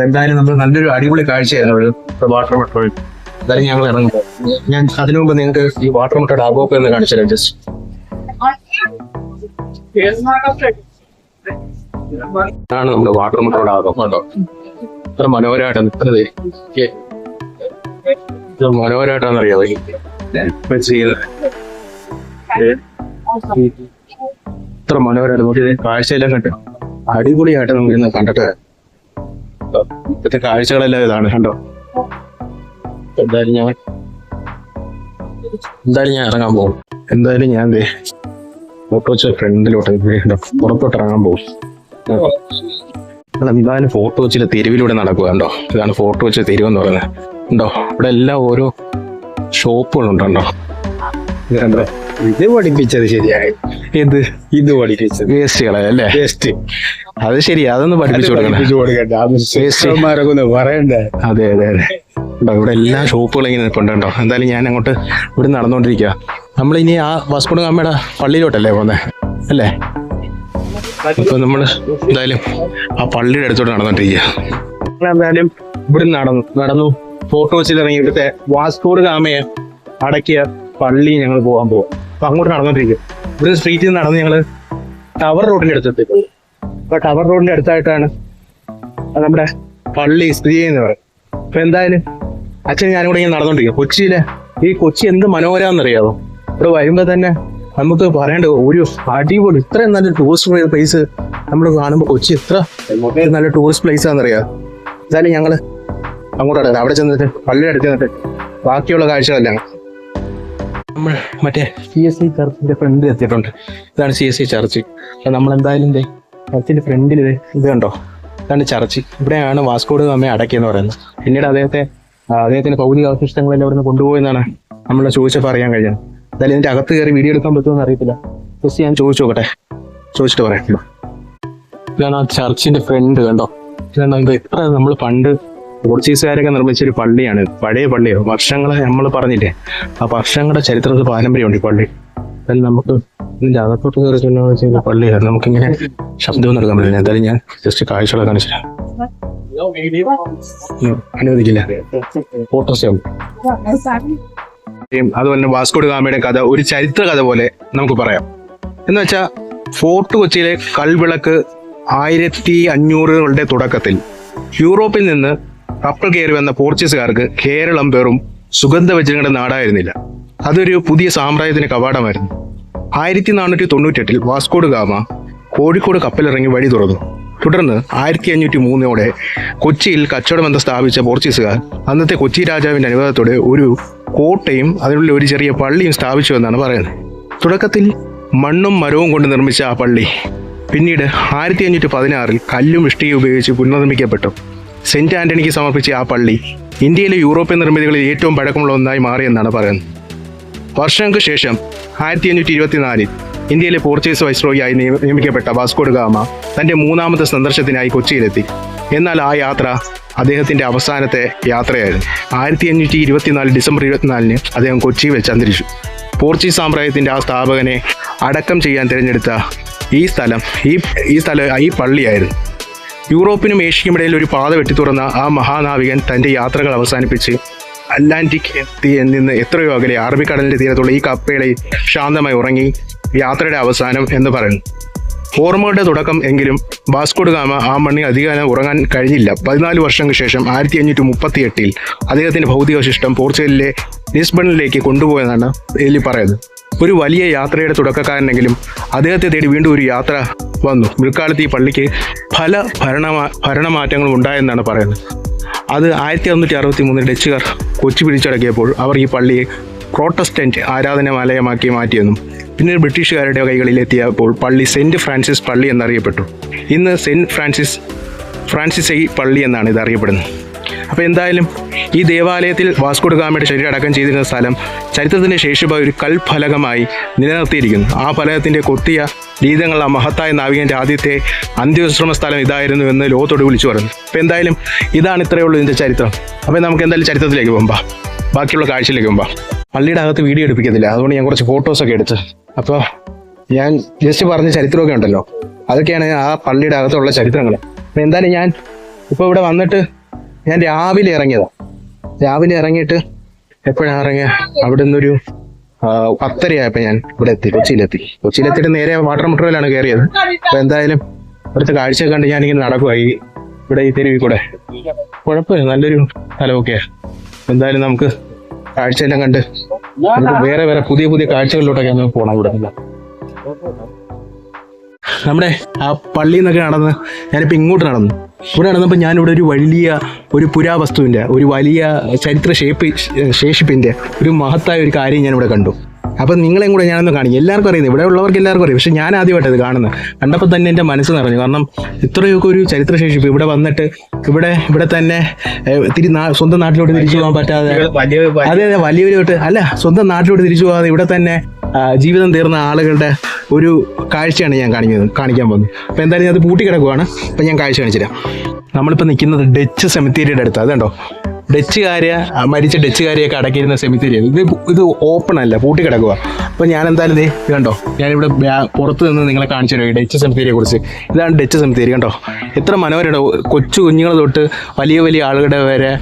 എന്തായാലും നമ്മൾ നല്ലൊരു അടിപൊളി കാഴ്ചയായിരുന്നു വാട്ടർ മെട്രോയിൽ. എന്തായാലും ഞങ്ങൾ ഇറങ്ങും. ഞാൻ അതിനു മുമ്പ് നിങ്ങൾക്ക് ഈ വാട്ടർ മെട്രോയുടെ അബോപ്പ് എന്ന് കാണിച്ചു തരാം. ജസ്റ്റ് ആണ് നമ്മുടെ വാട്ടർ മെട്രോയുടെ അബോപ്പ് കേട്ടോ. ഇത്ര മനോഹരമായിട്ടാണ് നിൽക്കുന്നത്. മനോഹരമായിട്ടാണെന്ന് അറിയാമോ ഇത്ര മനോഹരമായിട്ട് നോക്കിയത്. കാഴ്ചയെല്ലാം കണ്ടു അടിപൊളിയായിട്ട് നമുക്ക് ഇന്ന് കണ്ടിട്ട് ഇപ്പോഴത്തെ കാഴ്ചകളെല്ലാം ഇതാണ് കണ്ടോ. എന്തായാലും ഞാൻ ഇറങ്ങാൻ പോകും. എന്തായാലും ഞാൻ ഫോട്ടോ വെച്ച ഫ്രണ്ടിലോട്ട് പുറത്തോട്ട് ഇറങ്ങാൻ പോകും. എന്തായാലും ഫോട്ടോ വെച്ചിട്ട് തെരുവിലൂടെ നടക്കുക കണ്ടോ. ഇതാണ് ഫോട്ടോ വെച്ച തെരുവെന്ന് പറയുന്നത് ഉണ്ടോ. ഇവിടെ എല്ലാം ഓരോ ഷോപ്പുകളുണ്ടോ. ഇത് കണ്ടോ. ഇത് പഠിപ്പിച്ചത് ശരിയായി. ഇത് പഠിപ്പിച്ചത് വേസ്റ്റുകളെ അല്ലേ. വേസ്റ്റ് അത് ശരി. അതൊന്ന് പഠിപ്പിച്ചു കൊടുക്കണ്ടേ. പറയണ്ടേ. അതെ അതെ അതെ. ഇവിടെ എല്ലാ ഷോപ്പുകളും ഇങ്ങനെ നിൽപ്പുണ്ടോ. എന്തായാലും ഞാൻ അങ്ങോട്ട് ഇവിടെ നടന്നുകൊണ്ടിരിക്കുക. നമ്മളിനി ആ വാസ്കോ ഡ ഗാമയുടെ പള്ളിയിലോട്ടല്ലേ പോകുന്നത് അല്ലേ. അപ്പൊ നമ്മൾ എന്തായാലും ആ പള്ളിയുടെ അടുത്തോട്ട് നടന്നോണ്ടിരിക്കുക. എന്തായാലും ഇവിടെ നടന്നു ഫോട്ടോ വെച്ചിട്ടിറങ്ങി ഇവിടുത്തെ വാസ്കോ ഡ ഗാമയെ അടക്കിയ പള്ളി ഞങ്ങൾ പോകാൻ പോകും. അപ്പൊ അങ്ങോട്ട് നടന്നോണ്ടിരിക്കും. ഇവിടെ സ്ട്രീറ്റിൽ നിന്ന് നടന്ന് ഞങ്ങള് ടവർ റോഡിന്റെ അടുത്തെത്തി. അപ്പൊ ടവർ റോഡിന്റെ അടുത്തായിട്ടാണ് നമ്മുടെ പള്ളി സ്ഥിതി ചെയ്യുന്നത് പറയും. അപ്പൊ എന്തായാലും അച്ഛൻ ഞാനും കൂടെ ഇങ്ങനെ നടന്നോണ്ടിരിക്കും. കൊച്ചിയിലെ ഈ കൊച്ചി എന്ത് മനോഹരാന്നറിയാമോ. ഇവിടെ വരുമ്പോൾ തന്നെ നമുക്ക് പറയേണ്ട ഒരു അടിപൊളി ഇത്രയും നല്ല ടൂറിസ്റ്റ് പ്ലേസ് നമ്മൾ കാണുമ്പോൾ കൊച്ചി എത്ര നല്ല ടൂറിസ്റ്റ് പ്ലേസ് ആണെന്നറിയാം. എന്തായാലും ഞങ്ങൾ അങ്ങോട്ടാണ് അവിടെ ചെന്നിട്ട് പള്ളിയുടെ അടുത്ത് ചെന്നിട്ട് ബാക്കിയുള്ള കാഴ്ചകളെല്ലാം നമ്മൾ മറ്റേ CSI ചർച്ചിന്റെ ഫ്രണ്ടിൽ എത്തിയിട്ടുണ്ട്. ഇതാണ് CSI ചർച്ച്. അപ്പം നമ്മളെന്തായാലും ചർച്ചിന്റെ ഫ്രണ്ടിൽ ഇത് കണ്ടോ, ഇതാണ് ചർച്ച്. ഇവിടെയാണ് വാസ്കോ ഡ ഗാമയെ അടക്കിയെന്ന് പറയുന്നത്. പിന്നീട് അദ്ദേഹത്തിന്റെ ഭൗതിക അവശിഷ്ടങ്ങളെല്ലാം ഇവിടെ നിന്ന് കൊണ്ടുപോയെന്നാണ് നമ്മൾ ചോദിച്ചപ്പോൾ അറിയാൻ കഴിഞ്ഞത്. എന്തായാലും ഇതിന്റെ അകത്ത് കയറി വീഡിയോ എടുക്കാൻ പറ്റുമെന്ന് അറിയത്തില്ല. ജസ്റ്റ് ഞാൻ ചോദിച്ചു നോക്കട്ടെ, ചോദിച്ചിട്ട് പറയാം. ഇതാണ് ആ ചർച്ചിന്റെ ഫ്രണ്ട് കണ്ടോ. ഇതാണ് ഇത്ര നമ്മൾ പണ്ട് പോർച്ചുഗീസുകാരൊക്കെ നിർമ്മിച്ചൊരു പള്ളിയാണ്. പഴയ പള്ളിയോ, വർഷങ്ങളെ നമ്മൾ പറഞ്ഞില്ലേ, ആ വർഷങ്ങളുടെ ചരിത്രത്തിൽ പാരമ്പര്യമുണ്ട് ഈ പള്ളി. എന്തായാലും നമുക്ക് ഇതിന്റെ അകത്തോട്ട് കയറി ചെല്ലുന്ന പള്ളിയാണ്. നമുക്കിങ്ങനെ ശബ്ദമൊന്നും എടുക്കാൻ പറ്റില്ല. എന്തായാലും ഞാൻ ജസ്റ്റ് കാഴ്ചകളെ കാണിച്ചില്ല, അനുവദിക്കില്ല. ഫോട്ടോസ് അതുപോലെ വാസ്കോ ഡ ഗാമയുടെ കഥ ഒരു ചരിത്ര കഥ പോലെ നമുക്ക് പറയാം. എന്ന് വെച്ചാൽ ഫോർട്ട് കൊച്ചിയിലെ കൽവിളക്ക് 1500കളുടെ തുടക്കത്തിൽ യൂറോപ്പിൽ നിന്ന് കപ്പൽ കയറി വന്ന പോർച്ചുഗീസുകാർക്ക് കേരളം വെറും സുഗന്ധവ്യഞ്ജനങ്ങളുടെ നാടായിരുന്നില്ല, അതൊരു പുതിയ സാമ്രാജ്യത്തിന് കവാടമായിരുന്നു. 1498 വാസ്കോ ഡ ഗാമ കോഴിക്കോട് കപ്പലിറങ്ങി വഴി തുറന്നു. തുടർന്ന് 1503 കൊച്ചിയിൽ കച്ചവടബന്ധം സ്ഥാപിച്ച പോർച്ചുഗീസുകാർ അന്നത്തെ കൊച്ചി രാജാവിന്റെ അനുവാദത്തോടെ ഒരു കോട്ടയും അതിനുള്ളിൽ ഒരു ചെറിയ പള്ളിയും സ്ഥാപിച്ചു എന്നാണ് പറയുന്നത്. തുടക്കത്തിൽ മണ്ണും മരവും കൊണ്ട് നിർമ്മിച്ച ആ പള്ളി പിന്നീട് 1516 കല്ലും ഇഷ്ടികയും ഉപയോഗിച്ച് പുനർനിർമ്മിക്കപ്പെട്ടു. സെന്റ് ആന്റണിക്ക് സമർപ്പിച്ച ആ പള്ളി ഇന്ത്യയിലെ യൂറോപ്യൻ നിർമ്മിതികളിൽ ഏറ്റവും പഴക്കമുള്ള ഒന്നായി മാറിയെന്നാണ് പറയുന്നത്. വർഷങ്ങൾക്ക് ശേഷം 1524 ഇന്ത്യയിലെ പോർച്ചുഗീസ് വൈസ്രോയിയായി നിയമിക്കപ്പെട്ട വാസ്കോ ഡ ഗാമ തന്റെ 3ാമത്തെ സന്ദർശനത്തിനായി കൊച്ചിയിലെത്തി. എന്നാൽ ആ യാത്ര അദ്ദേഹത്തിന്റെ അവസാനത്തെ യാത്രയായിരുന്നു. 1524 ഡിസംബർ 24 അദ്ദേഹം കൊച്ചി വെച്ച് അന്തരിച്ചു. പോർച്ചുഗീസ് സാമ്രാജ്യത്തിന്റെ ആ സ്ഥാപകനെ അടക്കം ചെയ്യാൻ തിരഞ്ഞെടുത്ത ഈ പള്ളിയായിരുന്നു. യൂറോപ്പിനും ഏഷ്യയ്ക്കും ഇടയിൽ ഒരു പാത വെട്ടിത്തുറന്ന ആ മഹാനാവികൻ തന്റെ യാത്രകൾ അവസാനിപ്പിച്ച് അറ്റ്ലാന്റിക് നിന്ന് എത്രയോ അകലെ അറബിക്കടലിന്റെ തീരത്തുള്ള ഈ കപ്പലിൽ ശാന്തമായി ഉറങ്ങി. യാത്രയുടെ അവസാനം എന്ന് പറയുന്നു. ഓർമ്മകളുടെ തുടക്കം എങ്കിലും വാസ്കോ ഡ ഗാമ ആ മണ്ണിൽ അധികം ഉറങ്ങാൻ കഴിഞ്ഞില്ല. 14 വർഷങ്ങൾക്ക് ശേഷം 1538 അദ്ദേഹത്തിന്റെ ഭൗതികാവശിഷ്ടം പോർച്ചുഗലിലെ ലിസ്ബണിലേക്ക് കൊണ്ടുപോയെന്നാണ് ഇതിൽ പറയുന്നത്. ഒരു വലിയ യാത്രയുടെ തുടക്കക്കാരനെങ്കിലും അദ്ദേഹത്തെ തേടി വീണ്ടും ഒരു യാത്ര വന്നു. പിൽക്കാലത്ത് ഈ പള്ളിക്ക് പല ഭരണമാറ്റങ്ങളും ഉണ്ടായെന്നാണ് പറയുന്നത്. അത് 1663 ഡച്ചുകാർ കൊച്ചി പിടിച്ചടക്കിയപ്പോൾ അവർ ഈ പള്ളിയെ പ്രോട്ടസ്റ്റന്റ് ആരാധനാലയമാക്കി മാറ്റിയെന്നും പിന്നീട് ബ്രിട്ടീഷുകാരുടെ കൈകളിൽ എത്തിയപ്പോൾ പള്ളി സെന്റ് ഫ്രാൻസിസ് പള്ളി എന്നറിയപ്പെട്ടു. ഇന്ന് സെന്റ് ഫ്രാൻസിസ് പള്ളി എന്നാണ് ഇത് അറിയപ്പെടുന്നത്. അപ്പോൾ എന്തായാലും ഈ ദേവാലയത്തിൽ വാസ്കോ ഡ ഗാമയുടെ ശരീരം അടക്കം ചെയ്തിരുന്ന സ്ഥലം ചരിത്രത്തിൻ്റെ ശേഷിപ്പായ ഒരു കൽഫലകമായി നിലനിർത്തിയിരിക്കുന്നു. ആ ഫലകത്തിൻ്റെ കൊത്തിയ ഗീതങ്ങൾ ആ മഹത്തായ നാവികൻ്റെ ആദ്യത്തെ അന്ത്യവിശ്രമ സ്ഥലം ഇതായിരുന്നു എന്ന് ലോകത്തോട് വിളിച്ചു പറഞ്ഞു. അപ്പോൾ എന്തായാലും ഇതാണ് ഇത്രയേ ഉള്ളൂ ഇതിൻ്റെ ചരിത്രം. അപ്പോൾ നമുക്ക് എന്തായാലും ചരിത്രത്തിലേക്ക് പോകുമ്പോൾ ബാക്കിയുള്ള കാഴ്ചയിലേക്ക് പോകുമ്പോൾ പള്ളിയുടെ അകത്ത് വീഡിയോ എടുപ്പിക്കത്തില്ല, അതുകൊണ്ട് ഞാൻ കുറച്ച് ഫോട്ടോസൊക്കെ എടുത്ത്. അപ്പോൾ ഞാൻ ജസ്റ്റ് പറഞ്ഞ ചരിത്രമൊക്കെ ഉണ്ടല്ലോ, അതൊക്കെയാണ് ആ പള്ളിയുടെ അകത്തുള്ള ചരിത്രങ്ങൾ. അപ്പോൾ എന്തായാലും ഞാൻ ഇപ്പോൾ ഇവിടെ വന്നിട്ട് ഞാൻ രാവിലെ ഇറങ്ങിയിട്ട് എപ്പോഴാണ് ഇറങ്ങിയ അവിടെ നിന്നൊരു 10:30 ഞാൻ ഇവിടെ കൊച്ചിയിലെത്തിയിട്ട് നേരെ വാട്ടർ മെട്രോയിലാണ് കയറിയത്. അപ്പോൾ എന്തായാലും ഇവിടുത്തെ കാഴ്ച കണ്ട് ഞാനിങ്ങനെ നടക്കുവായി ഇവിടെ ഈ തെരുവിൽ കൂടെ. കുഴപ്പമില്ല, നല്ലൊരു സ്ഥലമൊക്കെയാണ്. എന്തായാലും നമുക്ക് കാഴ്ചയെല്ലാം കണ്ട് നമുക്ക് വേറെ പുതിയ കാഴ്ചകളിലോട്ടൊക്കെ ഒന്ന് പോകണം. നമ്മുടെ ആ പള്ളിയിൽ നിന്നൊക്കെ നടന്ന് ഞാനിപ്പോൾ ഇങ്ങോട്ട് നടന്നു. ഇവിടെ നടന്നപ്പോൾ ഞാനിവിടെ ഒരു പുരാവസ്തുവിൻ്റെ ഒരു വലിയ ചരിത്ര ശേഷിപ്പിൻ്റെ ഒരു മഹത്തായ ഒരു കാര്യം ഞാനിവിടെ കണ്ടു. അപ്പം നിങ്ങളെയും കൂടെ ഞാനൊന്ന് കാണിക്കും. എല്ലാവർക്കും അറിയുന്നത്, ഇവിടെ ഉള്ളവർക്ക് എല്ലാവർക്കും അറിയാം, പക്ഷെ ഞാൻ ആദ്യമായിട്ട് ഇത് കാണുന്നത്. കണ്ടപ്പോൾ തന്നെ എൻ്റെ മനസ്സ് നിറഞ്ഞു. കാരണം ഇത്രയൊക്കെ ഒരു ചരിത്രശേഷിപ്പ് ഇവിടെ വന്നിട്ട് ഇവിടെ തന്നെ സ്വന്തം നാട്ടിലോട്ട് തിരിച്ചു പോകാൻ പറ്റാതെ, അതെ വലിയൊരു സ്വന്തം നാട്ടിലോട്ട് തിരിച്ചു പോകാതെ ഇവിടെ തന്നെ ജീവിതം തീർന്ന ആളുകളുടെ ഒരു കാഴ്ചയാണ് ഞാൻ കാണിക്കാൻ പോകുന്നത്. അപ്പോൾ എന്തായാലും അത് പൂട്ടി കിടക്കുവാണ്. അപ്പം ഞാൻ കാഴ്ച കാണിച്ചുതരാം. നമ്മളിപ്പോൾ നിൽക്കുന്നത് ഡച്ച് സെമിത്തേരിയുടെ അടുത്ത്. അതുണ്ടോ, മരിച്ച ഡച്ചുകാരെയൊക്കെ അടക്കിയിരുന്ന സെമിത്തേരിയാണ്. ഇത് ഓപ്പൺ അല്ല, പൂട്ടി കിടക്കുക. അപ്പോൾ ഞാൻ എന്തായാലും ഇത് കണ്ടോ, ഞാനിവിടെ പുറത്ത് നിന്ന് നിങ്ങളെ കാണിച്ചു തരാം ഈ ഡച്ച് സെമിത്തേരിയെ കുറിച്ച്. ഇതാണ് ഡച്ച് സെമിത്തേരി. കണ്ടോ എത്ര മനോഹരമാണ്. കൊച്ചു കുഞ്ഞുങ്ങൾ തൊട്ട് വലിയ ആളുകളുടെ വരെ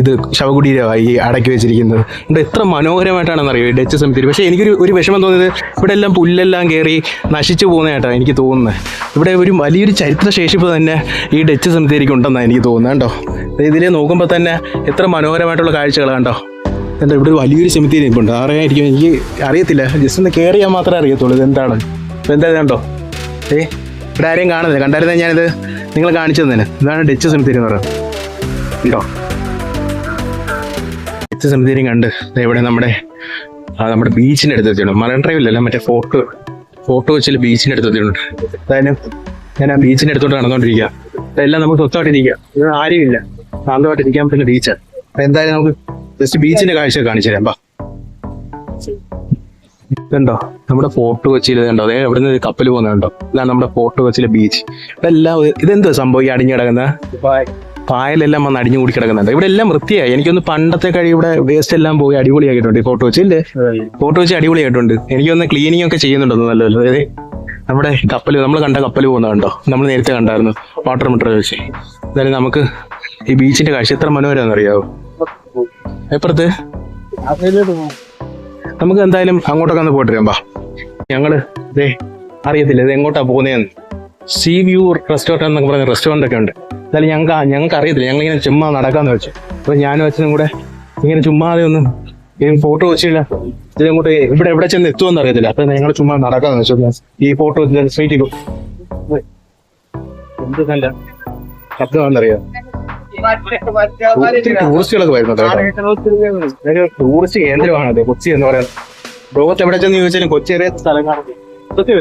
ഇത് ശവകുടീരമായി അടക്കി വെച്ചിരിക്കുന്നത്. എത്ര മനോഹരമായിട്ടാണെന്ന് അറിയോ ഈ ഡച്ച് സെമിത്തേരി. പക്ഷേ എനിക്കൊരു വിഷമം തോന്നിയത് ഇവിടെ എല്ലാം പുല്ലെല്ലാം കയറി നശിച്ചു പോകുന്നതായിട്ടാണ് എനിക്ക് തോന്നുന്നത്. ഇവിടെ ഒരു വലിയൊരു ചരിത്ര ശേഷിപ്പ് തന്നെ ഈ ഡച്ച് സെമിത്തേരിക്ക് ഉണ്ടെന്നാണ് എനിക്ക് തോന്നുന്നത്. കണ്ടോ ഇതിലെ നോക്കുമ്പോൾ തന്നെ എത്ര മനോഹരമായിട്ടുള്ള കാഴ്ചകൾ. കണ്ടോ എന്താ ഇവിടെ ഒരു വലിയൊരു സെമിത്തേരി ഇപ്പുണ്ട്. അറിയായിരിക്കും, എനിക്ക് അറിയത്തില്ല. ജസ്റ്റ് ഒന്ന് കയറി ചെയ്യാൻ മാത്രമേ അറിയത്തുള്ളൂ ഇത് എന്താണ്. ഇപ്പം എന്താ കണ്ടോ? ഇവിടെ ആരെയും കാണുന്നില്ല. കണ്ടായിരുന്നേ ഞാനിത് നിങ്ങൾ കാണിച്ചു തന്നെ. ഇതാണ് ഡച്ച് സെമിത്തേരി എന്ന് പറയുന്നത്. ഉണ്ടോ? ഡച്ച് സെമിത്തേരി കണ്ട് ഇവിടെ നമ്മുടെ ബീച്ചിൻ്റെ അടുത്ത് എത്തിയിട്ടുണ്ട്. മറൈൻ ഡ്രൈവിലല്ല, മറ്റേ ഫോട്ടോ വെച്ചിൽ ബീച്ചിൻ്റെ അടുത്ത് എത്തിയിട്ടുണ്ട്. അതായത് ഞാൻ ആ ബീച്ചിൻ്റെ അടുത്തോട്ട് നടന്നുകൊണ്ടിരിക്കുക. എല്ലാം നമുക്ക് സ്വന്തമായിട്ടിരിക്കുക. ഇവിടെ ആരുമില്ല, ശാന്തമായിട്ടിരിക്കാൻ പറ്റുന്ന ബീച്ചാണ്. അപ്പം എന്തായാലും നമുക്ക് ജസ്റ്റ് ബീച്ചിൻ്റെ കാഴ്ച കാണിച്ചു തരാം. ഇതുണ്ടോ നമ്മുടെ ഫോർട്ട് കൊച്ചിയിൽ? ഇതുണ്ടോ? അതായത് ഇവിടെ നിന്ന് കപ്പൽ പോകുന്നുണ്ടോ? ഇതാണ് നമ്മുടെ ഫോർട്ട് കൊച്ചിയിലെ ബീച്ച്. ഇവിടെ എല്ലാം ഇതെന്തോ സംഭവം ഈ അടിഞ്ഞു കിടക്കുന്ന പായലെല്ലാം വന്ന് അടിഞ്ഞു കൂടി കിടക്കുന്നുണ്ട്. ഇവിടെ എല്ലാം വൃത്തിയായി. എനിക്കൊന്ന് പണ്ടത്തെ കഴി ഇവിടെ വേസ്റ്റ് എല്ലാം പോയി അടിപൊളിയാക്കിയിട്ടുണ്ട്. ഫോർട്ട് കൊച്ചിയില്ലേ? ഫോർട്ട് കൊച്ചി അടിപൊളിയായിട്ടുണ്ട്. എനിക്കൊന്ന് ക്ലീനിങ് ഒക്കെ ചെയ്യുന്നുണ്ടോ നല്ലല്ലോ. അതായത് നമ്മുടെ കപ്പൽ, നമ്മൾ കണ്ട കപ്പൽ പോകുന്നുണ്ടോ? നമ്മൾ നേരത്തെ കണ്ടായിരുന്നു വാട്ടർ മീറ്റർ വെച്ച്. എന്തായാലും നമുക്ക് ഈ ബീച്ചിന്റെ കാഴ്ച എത്ര മനോഹരമാണെന്ന് അറിയാവോ? എപ്പുറത്ത് നമുക്ക് എന്തായാലും അങ്ങോട്ടൊക്കെ ഒന്ന് പോയിട്ട് വരാം. ഞങ്ങള് അറിയത്തില്ല ഇത് എങ്ങോട്ടാ പോകുന്നതെന്ന്. സീ വ്യൂ റെസ്റ്റോറൻറ്റ് എന്നൊക്കെ പറഞ്ഞ റെസ്റ്റോറൻ്റ് ഒക്കെ ഉണ്ട്. എന്തായാലും ഞങ്ങൾക്ക് അറിയത്തില്ല. ഞങ്ങളിങ്ങനെ ചുമ്മാ നടക്കാന്ന് വെച്ചു. അപ്പൊ ഞാനും അച്ഛനും കൂടെ ഇങ്ങനെ ചുമ്മാതെ ഒന്നും ഫോട്ടോ വെച്ചില്ല. ഇതിങ്ങോട്ട് എവിടെ ചെന്ന് എത്തുമെന്ന് അറിയത്തില്ല. അപ്പൊ ഞങ്ങൾ ചുമ്മാ നടക്കാന്ന് വെച്ചു. ഈ ഫോട്ടോ സ്ട്രീറ്റിൽ എന്ത് നല്ല ശബ്ദമാണെന്നറിയാം. ടൂറിസ്റ്റുകളൊക്കെ വരുന്നുണ്ട്. ടൂറിസ്റ്റ് കേന്ദ്രമാണത് കൊച്ചി എന്ന് പറയുന്നത്. ലോകത്ത് എവിടെ ചെന്ന് ചോദിച്ചാലും കൊച്ചി ഏറിയ സ്ഥലങ്ങളാണ്. കൊച്ചി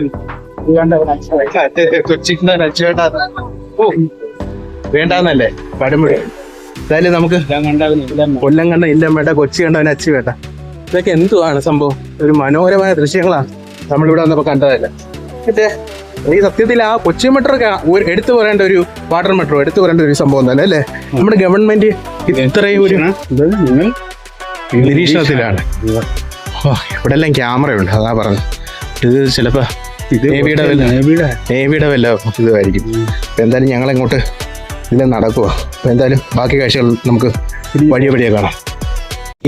വേണ്ടാന്നല്ലേ പഴമ്പഴി. എന്തായാലും നമുക്ക് കൊല്ലം കണ്ട ഇല്ലം വേണ്ട, കൊച്ചി കണ്ടവന് അച്ചി വേണ്ട. ഇതൊക്കെ എന്തുവാണ് സംഭവം? ഒരു മനോഹരമായ ദൃശ്യങ്ങളാണ് നമ്മളിവിടെ വന്നപ്പോ കണ്ടതല്ല. ഈ സത്യത്തിൽ ആ കൊച്ചി മെട്രോ എടുത്തു പറയേണ്ട ഒരു വാട്ടർ മെട്രോ എടുത്തു പറയേണ്ട ഒരു സംഭവം തന്നെ അല്ലേ? നമ്മുടെ ഗവൺമെന്റ് ഇത്രയും ഒരു നിരീക്ഷണത്തിലാണ്. ഇവിടെ എല്ലാം ക്യാമറയുണ്ട്, അതാ പറഞ്ഞു. ഇത് ചിലപ്പോ നേവിയുടെ വല്ല ഇതുമായിരിക്കും. എന്തായാലും ഞങ്ങൾ ഇങ്ങോട്ട് ഇതിൽ നടക്കുക. അപ്പൊ എന്തായാലും ബാക്കി കാഴ്ചകൾ നമുക്ക് വഴിയെ കാണാം.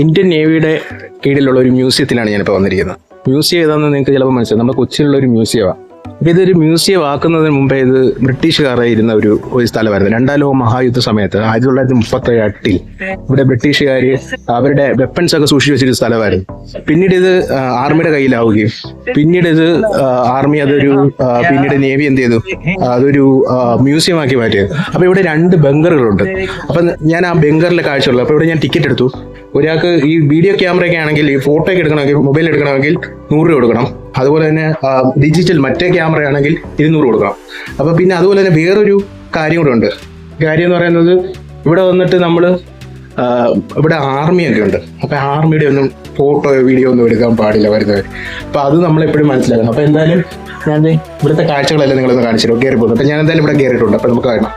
ഇന്ത്യൻ നേവിയുടെ കീഴിലുള്ള ഒരു മ്യൂസിയത്തിലാണ് ഞാനിപ്പോൾ വന്നിരിക്കുന്നത്. മ്യൂസിയം ഏതാണെന്ന് നിങ്ങൾക്ക് ചിലപ്പോൾ മനസ്സിലാവും. നമ്മുടെ കൊച്ചിയിലുള്ള ഒരു മ്യൂസിയമാണ്. അപ്പോൾ ഇതൊരു മ്യൂസിയം ആക്കുന്നതിന് മുമ്പേ ഇത് ബ്രിട്ടീഷുകാരെ ഇരുന്ന ഒരു സ്ഥലമായിരുന്നു. രണ്ടാം ലോക മഹായുദ്ധ സമയത്ത് 1938 ഇവിടെ ബ്രിട്ടീഷുകാർ അവരുടെ വെപ്പൺസ് ഒക്കെ സൂക്ഷിച്ചു വെച്ചൊരു സ്ഥലമായിരുന്നു. പിന്നീട് ഇത് ആർമിയുടെ കയ്യിലാവുകയും പിന്നീട് ഇത് ആർമി പിന്നീട് നേവി എന്ത് ചെയ്തു, അതൊരു മ്യൂസിയം ആക്കി മാറ്റിയത്. അപ്പോൾ ഇവിടെ 2 ബങ്കറുകളുണ്ട്. അപ്പം ഞാൻ ആ ബങ്കറിലെ കാഴ്ചയുള്ളൂ. അപ്പോൾ ഇവിടെ ഞാൻ ടിക്കറ്റ് എടുത്തു. ഒരാൾക്ക് ഈ വീഡിയോ ക്യാമറയൊക്കെ ആണെങ്കിൽ, ഈ ഫോട്ടോ ഒക്കെ എടുക്കണമെങ്കിൽ, മൊബൈൽ എടുക്കണമെങ്കിൽ 100 രൂപ കൊടുക്കണം. അതുപോലെ തന്നെ ഡിജിറ്റൽ മറ്റേ ക്യാമറ ആണെങ്കിൽ 200 കൊടുക്കണം. അപ്പോൾ പിന്നെ അതുപോലെ തന്നെ വേറൊരു കാര്യം കൂടെ ഉണ്ട്. കാര്യം എന്ന് പറയുന്നത് ഇവിടെ വന്നിട്ട് നമ്മൾ ഇവിടെ ആർമിയൊക്കെ ഉണ്ട്. അപ്പോൾ ആർമിയുടെ ഒന്നും ഫോട്ടോ വീഡിയോ ഒന്നും എടുക്കാൻ പാടില്ല വരുന്നവർ. അപ്പോൾ അത് നമ്മളെപ്പോഴും മനസ്സിലാക്കണം. അപ്പോൾ എന്തായാലും ഞാൻ ഇവിടുത്തെ കാഴ്ചകളെല്ലാം നിങ്ങളൊന്ന് കാണിച്ചിട്ടോ കയറി പോകുന്നു. അപ്പോൾ ഞാൻ എന്തായാലും ഇവിടെ കയറിയിട്ടുണ്ട്. അപ്പോൾ നമുക്ക് കാണാം.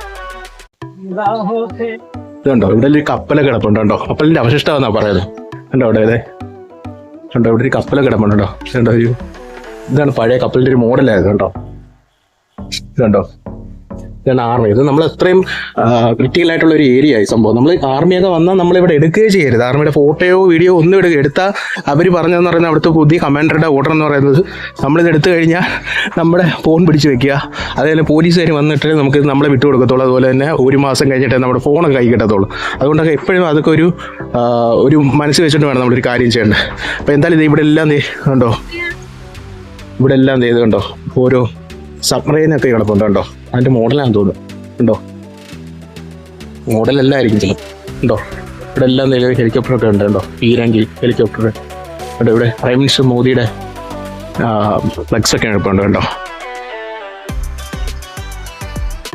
ഇതുണ്ടോ ഇവിടെ ഒരു കപ്പലൊക്കെ കിടപ്പുണ്ടോ? കപ്പലിന്റെ അവശിഷ്ടമാണെന്നാ പറയുന്നത്. ഉണ്ടോ അവിടെ ഉണ്ടോ ഇവിടെ ഒരു കപ്പലൊക്കെ കിടപ്പുണ്ടോ? ഇതുണ്ടോ ഇതാണ് പഴയ കപ്പലിന്റെ ഒരു മോഡലായിരുന്നു. കണ്ടോ ഇതുണ്ടോ? ഇതാണ് ആർമി. ഇത് നമ്മൾ എത്രയും ക്രിട്ടിക്കൽ ആയിട്ടുള്ള ഒരു ഏരിയ ആയി സംഭവം. നമ്മൾ ആർമിയൊക്കെ വന്നാൽ നമ്മളിവിടെ എടുക്കുകയോ ചെയ്യരുത്. ആർമിയുടെ ഫോട്ടോയോ വീഡിയോ ഒന്നും എടുത്താൽ അവർ പറഞ്ഞതെന്ന് പറയുന്നത് അവിടുത്തെ പുതിയ കമാൻഡറുടെ ഓർഡർ എന്ന് പറയുന്നത് നമ്മളിത് എടുത്തു കഴിഞ്ഞാൽ നമ്മുടെ ഫോൺ പിടിച്ച് വെക്കുക. അതുപോലെ പോലീസുകാർ വന്നിട്ട് നമുക്ക് നമ്മളെ വിട്ടു കൊടുക്കത്തുള്ളൂ. അതുപോലെ തന്നെ 1 മാസം കഴിഞ്ഞിട്ടേ നമ്മുടെ ഫോണൊക്കെ കൈ കിട്ടത്തുള്ളൂ. അതുകൊണ്ടൊക്കെ എപ്പോഴും അതൊക്കെ ഒരു മനസ്സ് വെച്ചിട്ട് വേണം നമ്മളൊരു കാര്യം ചെയ്യേണ്ടത്. അപ്പോൾ എന്തായാലും ഇത് ഇവിടെ എല്ലാം കണ്ടോ, ഇവിടെ എല്ലാം ചെയ്ത് കണ്ടോ ഓരോ സബ്മറൈനൊക്കെ കിടപ്പുണ്ട്. കണ്ടോ അതിൻ്റെ മോഡലാണെന്ന് തോന്നുന്നു. ഉണ്ടോ മോഡലല്ലായിരിക്കും ചിലപ്പോൾ. ഉണ്ടോ ഇവിടെ എല്ലാം ഹെലികോപ്റ്ററൊക്കെ ഉണ്ട്. ഉണ്ടോ പീരങ്കി ഹെലികോപ്റ്റർ. ഇവിടെ പ്രൈം മിനിസ്റ്റർ മോദിയുടെ ഫ്ലക്സ് ഒക്കെ കിടപ്പുണ്ട്. കണ്ടോ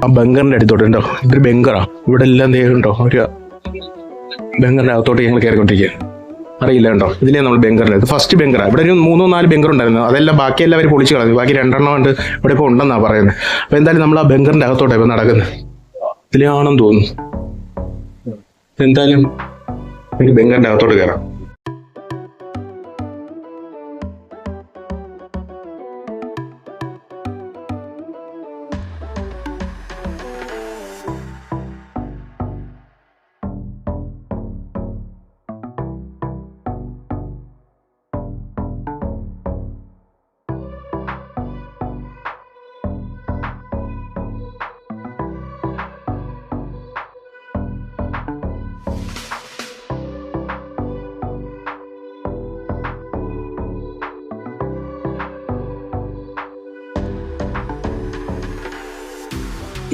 ആ ബങ്കറിൻ്റെ അടുത്തോട്ട്. ഉണ്ടോ ഇതൊരു ബങ്കറാണ്. ഇവിടെ എല്ലാം ഉണ്ടോ ഒരു ബങ്കറിൻ്റെ അകത്തോട്ട് ഞങ്ങൾ കയറിക്കൊണ്ടിരിക്കുക. അറിയില്ല കേട്ടോ, ഇതിലേ നമ്മൾ ബങ്കറിൽ ഫസ്റ്റ് ബങ്കറാണ്. ഇവിടെ ഒരു 3-4 ബങ്കർ ഉണ്ടായിരുന്നു. അതെല്ലാം ബാക്കിയെല്ലാം അവർ പൊളിച്ച് കളഞ്ഞു. ബാക്കി 2 ഉണ്ട് ഇവിടെ ഇപ്പോൾ ഉണ്ടെന്നാണ് പറയുന്നത്. അപ്പോൾ എന്തായാലും നമ്മൾ ആ ബങ്കറിൻ്റെ അകത്തോട്ടാണ് ഇപ്പോൾ നടക്കുന്നത്. ഇതിലാണെന്ന് തോന്നുന്നു. എന്തായാലും എനിക്ക് ബങ്കറിൻ്റെ അകത്തോട്ട് കയറാം.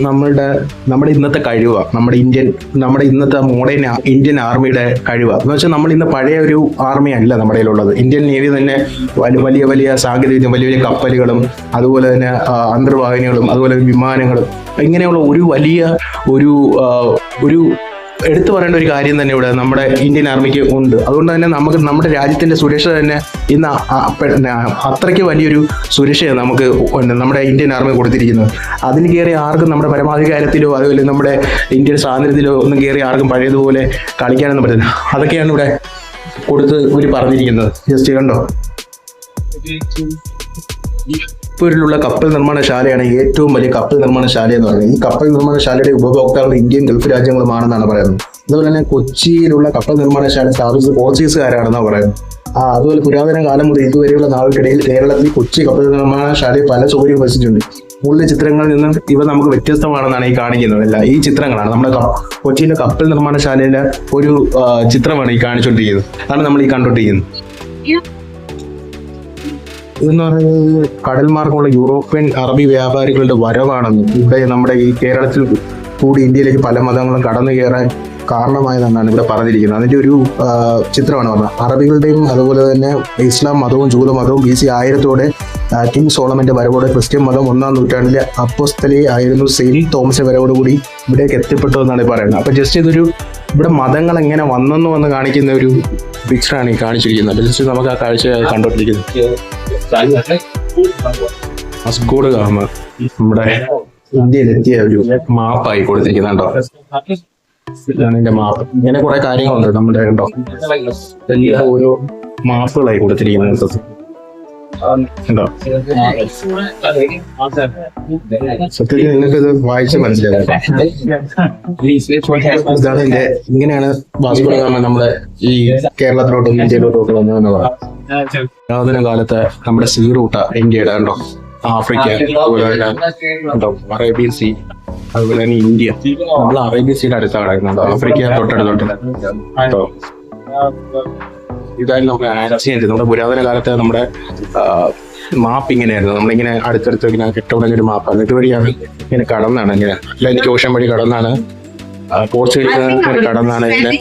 നമ്മുടെ ഇന്നത്തെ കഴിവാണ്, നമ്മുടെ ഇന്നത്തെ മോഡേൺ ഇന്ത്യൻ ആർമിയുടെ കഴിവാണ്. എന്ന് വെച്ചാൽ നമ്മൾ ഇന്ന് പഴയ ഒരു ആർമി അല്ല നമ്മുടെ കയ്യിലുള്ളത്. ഇന്ത്യൻ നേവി തന്നെ വലിയ വലിയ സാങ്കേതിക വലിയ വലിയ കപ്പലുകളും അതുപോലെ തന്നെ അന്തർവാഹിനികളും അതുപോലെ വിമാനങ്ങളും ഇങ്ങനെയുള്ള ഒരു വലിയ ഒരു എടുത്തു പറയേണ്ട ഒരു കാര്യം തന്നെ ഇവിടെ നമ്മുടെ ഇന്ത്യൻ ആർമിക്ക് ഉണ്ട്. അതുകൊണ്ട് തന്നെ നമുക്ക് നമ്മുടെ രാജ്യത്തിന്റെ സുരക്ഷ തന്നെ ഇന്ന് അത്രയ്ക്ക് വലിയൊരു സുരക്ഷയാണ് നമുക്ക് നമ്മുടെ ഇന്ത്യൻ ആർമി കൊടുത്തിരിക്കുന്നത്. അതിന് കയറി ആർക്കും നമ്മുടെ പരമാധികാരത്തിലോ അതുപോലെ നമ്മുടെ ഇന്ത്യൻ സ്വാതന്ത്ര്യത്തിലോ ഒന്നും കയറി ആർക്കും പഴയതുപോലെ കളിക്കാനൊന്നും പറ്റില്ല. അതൊക്കെയാണ് ഇവിടെ കൊടുത്ത് ഇവർ പറഞ്ഞിരിക്കുന്നത്. ജസ്റ്റ് കണ്ടോ, ിലുള്ള കപ്പൽ നിർമ്മാണശാലയാണ് ഏറ്റവും വലിയ കപ്പൽ നിർമ്മാണശാല എന്ന് പറയുന്നത്. ഈ കപ്പൽ നിർമ്മാണശാലയുടെ ഉപഭോക്താക്കൾ ഇന്ത്യൻ ഗൾഫ് രാജ്യങ്ങളുമാണെന്നാണ് പറയുന്നത്. അതുപോലെ തന്നെ കൊച്ചിയിലുള്ള കപ്പൽ നിർമ്മാണശാല സ്ഥാപിച്ചത് പോർച്ചുഗീസുകാരാണെന്നാണ് പറയുന്നത്. അതുപോലെ പുരാതന കാലം മുതൽ ഇതുവരെയുള്ള നാളുകൾക്കിടയിൽ കേരളത്തിൽ കൊച്ചി കപ്പൽ നിർമ്മാണശാലയിൽ പല സൗകര്യം വഹിച്ചിട്ടുണ്ട്. മുകളിലെ ചിത്രങ്ങളിൽ നിന്നും ഇവ നമുക്ക് വ്യത്യസ്തമാണെന്നാണ് ഈ കാണിക്കുന്നത്. അല്ല, ഈ ചിത്രങ്ങളാണ് നമ്മുടെ കൊച്ചിയിലെ കപ്പൽ നിർമ്മാണശാലയിലെ ഒരു ചിത്രമാണ് ഈ കാണിച്ചുകൊണ്ടിരിക്കുന്നത്. അതാണ് നമ്മൾ ഈ കണ്ടുകൊണ്ടിരിക്കുന്നത്. ഇതെന്ന് പറയുന്നത് കടൽ മാർഗമുള്ള യൂറോപ്യൻ അറബി വ്യാപാരികളുടെ വരവാണെന്നും ഇവിടെ നമ്മുടെ ഈ കേരളത്തിൽ കൂടി ഇന്ത്യയിലേക്ക് പല മതങ്ങളും കടന്നു കയറാൻ കാരണമായതെന്നാണ് ഇവിടെ പറഞ്ഞിരിക്കുന്നത്. അതിൻ്റെ ഒരു ചിത്രമാണ് പറഞ്ഞത്. അറബികളുടെയും അതുപോലെ തന്നെ ഇസ്ലാം മതവും ജൂത മതവും BC 1000 കിങ് സോളമന്റെ വരവോടെ ക്രിസ്ത്യൻ മതം 1-ാം നൂറ്റാണ്ടിലെ അപ്പോസ്തലി ആയിരുന്നു സെയിന്റ് തോമസിന്റെ വരവോടുകൂടി ഇവിടേക്ക് എത്തിപ്പെട്ടു എന്നാണ് പറയുന്നത്. അപ്പൊ ജസ്റ്റ് ഇവിടെ മതങ്ങൾ എങ്ങനെ വന്നെന്ന് കാണിക്കുന്ന ഒരു പിക്ചറാണ് ഈ കാണിച്ചിരിക്കുന്നത്. ജസ്റ്റ് നമുക്ക് ആ കാഴ്ച കണ്ടോണ്ടിരിക്കുന്നത്. വാസ്കോ ഡ ഗാമ നമ്മുടെ ഇന്ത്യയിലെത്തിയ ഒരു മാപ്പായി കൊടുത്തിരിക്കുന്നുണ്ടോ. ഇതാണ് ഇതിന്റെ മാപ്പ്. ഇങ്ങനെ കുറെ കാര്യങ്ങളുണ്ട് നമ്മുടെ ഉണ്ടോ, ഓരോ മാപ്പുകളായി കൊടുത്തിരിക്കുന്നത് ഉണ്ടോ. സത്യത്തിൽ നിങ്ങൾക്ക് ഇത് വായിച്ച് മനസ്സിലാക്കാം. ഇതാണ് ഇങ്ങനെയാണ് വാസ്കോ ഡ ഗാമ നമ്മുടെ ഈ കേരളത്തിലോട്ടും ഇന്ത്യയിലോട്ടും വന്നതെന്ന് പറയാം. പുരാതന കാലത്തെ നമ്മുടെ സീ റൂട്ടാ ഇന്ത്യയുടെ ഉണ്ടോ. ആഫ്രിക്ക, അതുപോലെ ഉണ്ടോ അറേബ്യൻ സീ, അതുപോലെ തന്നെ ഇന്ത്യ. നമ്മൾ അറേബ്യൻ സീയുടെ അടുത്താണ് കിടക്കുന്നുണ്ടോ, ആഫ്രിക്ക തൊട്ടടുത്തോട്ട് കേട്ടോ. ഇതായിരുന്നു നമുക്ക് ആൻസിയന്റ് നമ്മുടെ പുരാതന കാലത്തെ നമ്മുടെ മാപ്പ് ഇങ്ങനെയായിരുന്നു. നമ്മളിങ്ങനെ അടുത്തടുത്ത് ഇങ്ങനെ കെട്ടുണ്ടെങ്കിൽ ഒരു മാപ്പാണ്. ഇതുവഴിയാണ് ഇങ്ങനെ കടന്നാണ് ഇങ്ങനെ അറ്റ്ലാന്റിക് ഓഷൻ വഴി കടന്നാണ് പോർച്ചുഗീസ് കടന്നാണ് ഇങ്ങനെ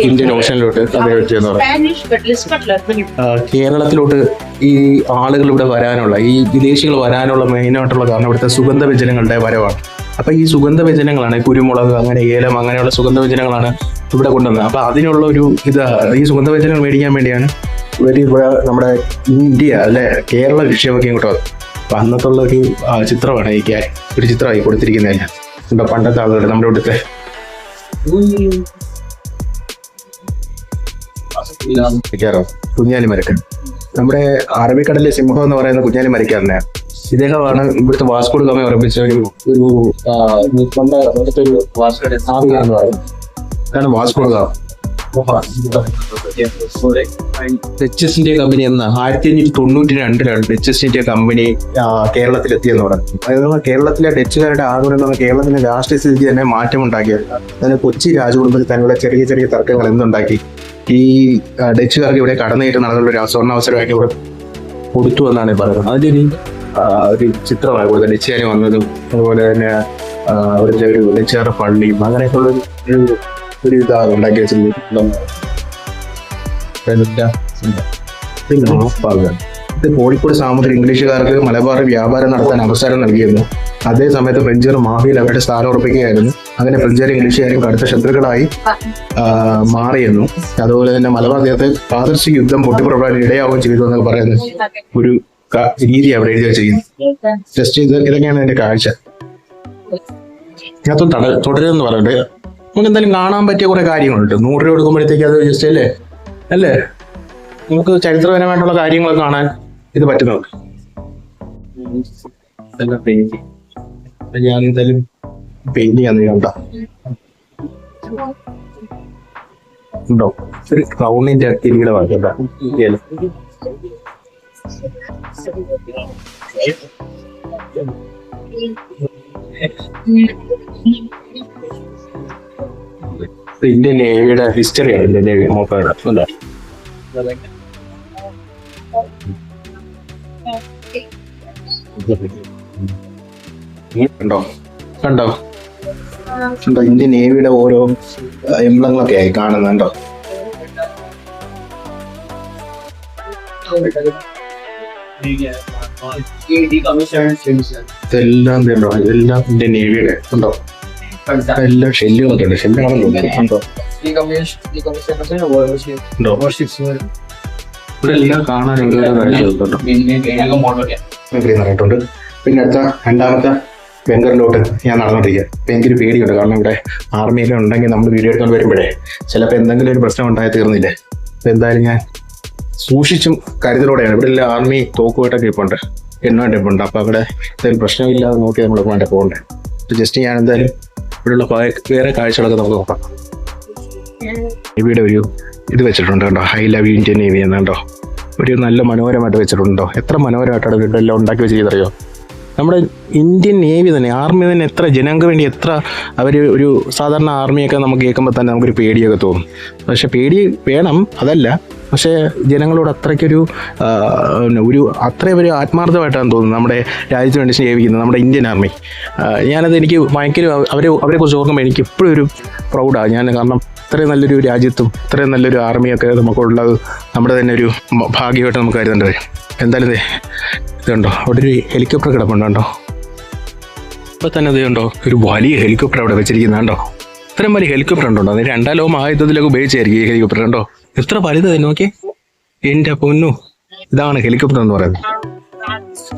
ഇന്ത്യൻ ഓഷനിലോട്ട് അദ്ദേഹം കേരളത്തിലോട്ട് ഈ ആളുകൾ ഇവിടെ വരാനുള്ള, ഈ വിദേശികൾ വരാനുള്ള മെയിനായിട്ടുള്ള കാരണം ഇവിടുത്തെ സുഗന്ധവ്യഞ്ജനങ്ങളുടെ വരവാണ്. അപ്പൊ ഈ സുഗന്ധവ്യഞ്ജനങ്ങളാണ് കുരുമുളക്, അങ്ങനെ ഏലം, അങ്ങനെയുള്ള സുഗന്ധവ്യഞ്ജനങ്ങളാണ് ഇവിടെ കൊണ്ടുവന്നത്. അപ്പൊ അതിനുള്ള ഒരു ഈ സുഗന്ധവ്യഞ്ജനങ്ങൾ മേടിക്കാൻ വേണ്ടിയാണ് ഇവിടെ നമ്മുടെ ഇന്ത്യ അല്ലെ കേരള ലക്ഷ്യമൊക്കെ ഇങ്ങോട്ട് വന്നത്. അപ്പൊ അന്നത്തുള്ള ഒരു ചിത്രമാണ് ഒരു ചിത്രമായി കൊടുത്തിരിക്കുന്നത്. ഇവിടെ പണ്ടത്തെ ആളുകൾ നമ്മുടെ ഇവിടുത്തെ കുഞ്ഞാലിമരക്കൻ, നമ്മുടെ അറബിക്കടലിലെ സിംഹം എന്ന് പറയുന്ന കുഞ്ഞാലിമരക്കാരനെ. ഇദ്ദേഹമാണ് ഇവിടുത്തെ വാസ്കോ ഡ ഗാമ ഉറപ്പിച്ച ഒരു Vasco da Gama. Dutch East India company എന്ന 1592 ഡച്ച് ഈസ്റ്റ് ഇന്ത്യ കമ്പനി കേരളത്തിലെത്തിയെന്ന് പറഞ്ഞു. അതായത് കേരളത്തിലെ ഡച്ചുകാരുടെ ആഗമനം എന്ന് പറഞ്ഞാൽ കേരളത്തിന്റെ രാഷ്ട്രീയ സ്ഥിതിക്ക് തന്നെ മാറ്റമുണ്ടാക്കിയത്. അതിന് കൊച്ചി രാജകുടുംബത്തിൽ തന്നെയുള്ള ചെറിയ ചെറിയ തർക്കങ്ങൾ എന്തുണ്ടാക്കി ഈ ഡച്ചുകാർക്ക് ഇവിടെ കടന്നു കയറ്റി നടന്നുള്ള ഒരു സ്വർണ്ണാവസരമാക്കി ഇവിടെ കൊടുത്തു എന്നാണ് പറയുന്നത്. അതിന്റെ ഒരു ചിത്രമായി പോലെ ഡച്ചുകാരി വന്നതും അതുപോലെ തന്നെ അവിടുത്തെ ഒരു ഡച്ചുകാരുടെ പള്ളിയും അങ്ങനെയൊക്കെയുള്ള ഒരു ഇതാണ് ഉണ്ടാക്കി വെച്ചിട്ടുണ്ട്. ഇത് കോഴിക്കോട് സാമുദ്രം ഇംഗ്ലീഷുകാർക്ക് മലബാർ വ്യാപാരം നടത്താൻ അവസരം നൽകിയിരുന്നു. അതേ സമയത്ത് ഫ്രഞ്ചുകാർ മാഹിയിൽ അവരുടെ സ്ഥാനം ഉറപ്പിക്കുകയായിരുന്നു. അങ്ങനെ ഫ്രഞ്ചുകാരും ഇംഗ്ലീഷുകാരും കടുത്ത ശത്രുക്കളായി മാറിയെന്നു. അതുപോലെ തന്നെ മലബാർ തീരത്ത് പ്രാദേശിക യുദ്ധം പൊട്ടിപ്പുറപ്പെടാൻ ഇടയാവുകയും ചെയ്തു എന്നൊക്കെ പറയുന്ന ഒരു രീതി അവിടെ എഴുതി വെച്ചിരിക്കുന്നത്. ജസ്റ്റ് ഇതൊക്കെയാണ് അതിന്റെ കാഴ്ച. ഇതിനകത്തും തുടരുമെന്ന് പറഞ്ഞിട്ട് നമുക്ക് എന്തായാലും കാണാൻ പറ്റിയ കുറെ കാര്യങ്ങളുണ്ട്. 100 രൂപ കൊടുക്കുമ്പോഴത്തേക്ക് അത് ജസ്റ്റ് അല്ലേ നമുക്ക് ചരിത്രപരമായിട്ടുള്ള കാര്യങ്ങൾ കാണാൻ ഇത് പറ്റുന്നു. ഞാൻ എന്തായാലും പെയിന്റിങ് ആണ് കണ്ടോ ഉണ്ടോ ഒരു ക്രൗണിന്റെ കിരീടം കേട്ടോ. ഇന്ത്യൻ നേവിയുടെ ഹിസ്റ്ററിയാണ് ഇന്ത്യൻ നേവി നോക്കാറ് ഉണ്ടോ. ഉണ്ടോ കണ്ടോ കണ്ടോ ഇന്ത്യൻ നേവിയുടെ ഓരോ എംബ്ലങ്ങളൊക്കെ ആയി കാണുന്നുണ്ടോ. ഇതെല്ലാം കണ്ടോ, ഇതെല്ലാം ഇന്ത്യൻ നേവിയുടെ ഉണ്ടോ. എല്ലാം ഷെല്ലുകളൊക്കെ ഉണ്ട്. ഷെല്ലുകളൊക്കെ ഉണ്ടോ. ഇവിടെ എല്ലാം കാണാൻ നിറയിട്ടുണ്ട്. പിന്നെ അടുത്ത രണ്ടാമത്തെ ബംഗറിലോട്ട് ഞാൻ നടന്നോണ്ടിരിക്കുക. അപ്പൊ എനിക്കൊരു പേടിയുണ്ട്. കാരണം ഇവിടെ ആർമിയൊക്കെ ഉണ്ടെങ്കിൽ നമ്മൾ വീഡിയോ എടുക്കാൻ വരുമ്പോഴേ ചിലപ്പോൾ എന്തെങ്കിലും ഒരു പ്രശ്നം ഉണ്ടായി തീർന്നില്ലേ. അപ്പൊ എന്തായാലും ഞാൻ സൂക്ഷിച്ചും കരുതലോടെയാണ്. ഇവിടെ എല്ലാം ആർമി തോക്കുമായിട്ടൊക്കെ ഇപ്പുണ്ട്, എണ്ണ ഇപ്പുണ്ട്. അപ്പൊ അവിടെ എന്തെങ്കിലും പ്രശ്നമില്ലാതെ നോക്കി നമ്മൾ വേണ്ട പോകണ്ടേ. ജസ്റ്റ് ഞാൻ എന്തായാലും ഇവിടെയുള്ള വേറെ കാഴ്ചകളൊക്കെ നമുക്ക് നോക്കാം. നേവിയുടെ ഒരു ഇത് വെച്ചിട്ടുണ്ട് കണ്ടോ, ഹൈ ലവ് ഇന്ത്യൻ നേവി എന്നുണ്ടോ. ഒരു നല്ല മനോഹരമായിട്ട് വെച്ചിട്ടുണ്ടോ. എത്ര മനോഹരമായിട്ടാണ് ഇതെല്ലാം ഉണ്ടാക്കി വെച്ച് ചെയ്തറിയോ. നമ്മുടെ ഇന്ത്യൻ നേവി തന്നെ, ആർമി തന്നെ എത്ര ജനങ്ങൾക്ക് വേണ്ടി എത്ര അവർ ഒരു സാധാരണ ആർമിയൊക്കെ നമുക്ക് കേൾക്കുമ്പോൾ തന്നെ നമുക്കൊരു പേടിയൊക്കെ തോന്നും. പക്ഷെ പേടി വേണം, അതല്ല. പക്ഷേ ജനങ്ങളോട് അത്രയ്ക്കൊരു അത്രയും ഒരു ആത്മാർത്ഥമായിട്ടാണ് തോന്നുന്നത് നമ്മുടെ രാജ്യത്തിന് വേണ്ടി സേവിക്കുന്നത് നമ്മുടെ ഇന്ത്യൻ ആർമി. എനിക്ക് ഭയങ്കര അവരെക്കുറിച്ച് ഓർക്കുമ്പോൾ എനിക്ക് ഇപ്പോഴും ഒരു പ്രൗഡാണ് ഞാൻ. കാരണം ഇത്രയും നല്ലൊരു രാജ്യത്തും ഇത്രയും നല്ലൊരു ആർമിയൊക്കെ നമുക്കുള്ളത് നമ്മുടെ തന്നെ ഒരു ഭാഗ്യമായിട്ട് നമുക്ക് കരുതേണ്ടി വരും. എന്തായാലും ഇതുണ്ടോ, അവിടെ ഒരു ഹെലികോപ്റ്റർ കിടപ്പുണ്ടോ. ഇപ്പം തന്നെ ഇതുണ്ടോ, ഒരു വലിയ ഹെലികോപ്റ്റർ അവിടെ വെച്ചിരിക്കുന്നുണ്ടോ. ഇത്രയും വലിയ ഹെലികോപ്റ്റർ ഉണ്ടോ. അത് രണ്ടാം ലോക മഹായുദ്ധത്തിലൊക്കെ ഉപയോഗിച്ചായിരിക്കും ഈ ഹെലികോപ്റ്റർ ഉണ്ടോ. എത്ര വലുത് നോക്കി എൻ്റെ പൊന്നു. ഇതാണ് ഹെലികോപ്റ്റർ എന്ന് പറയുന്നത്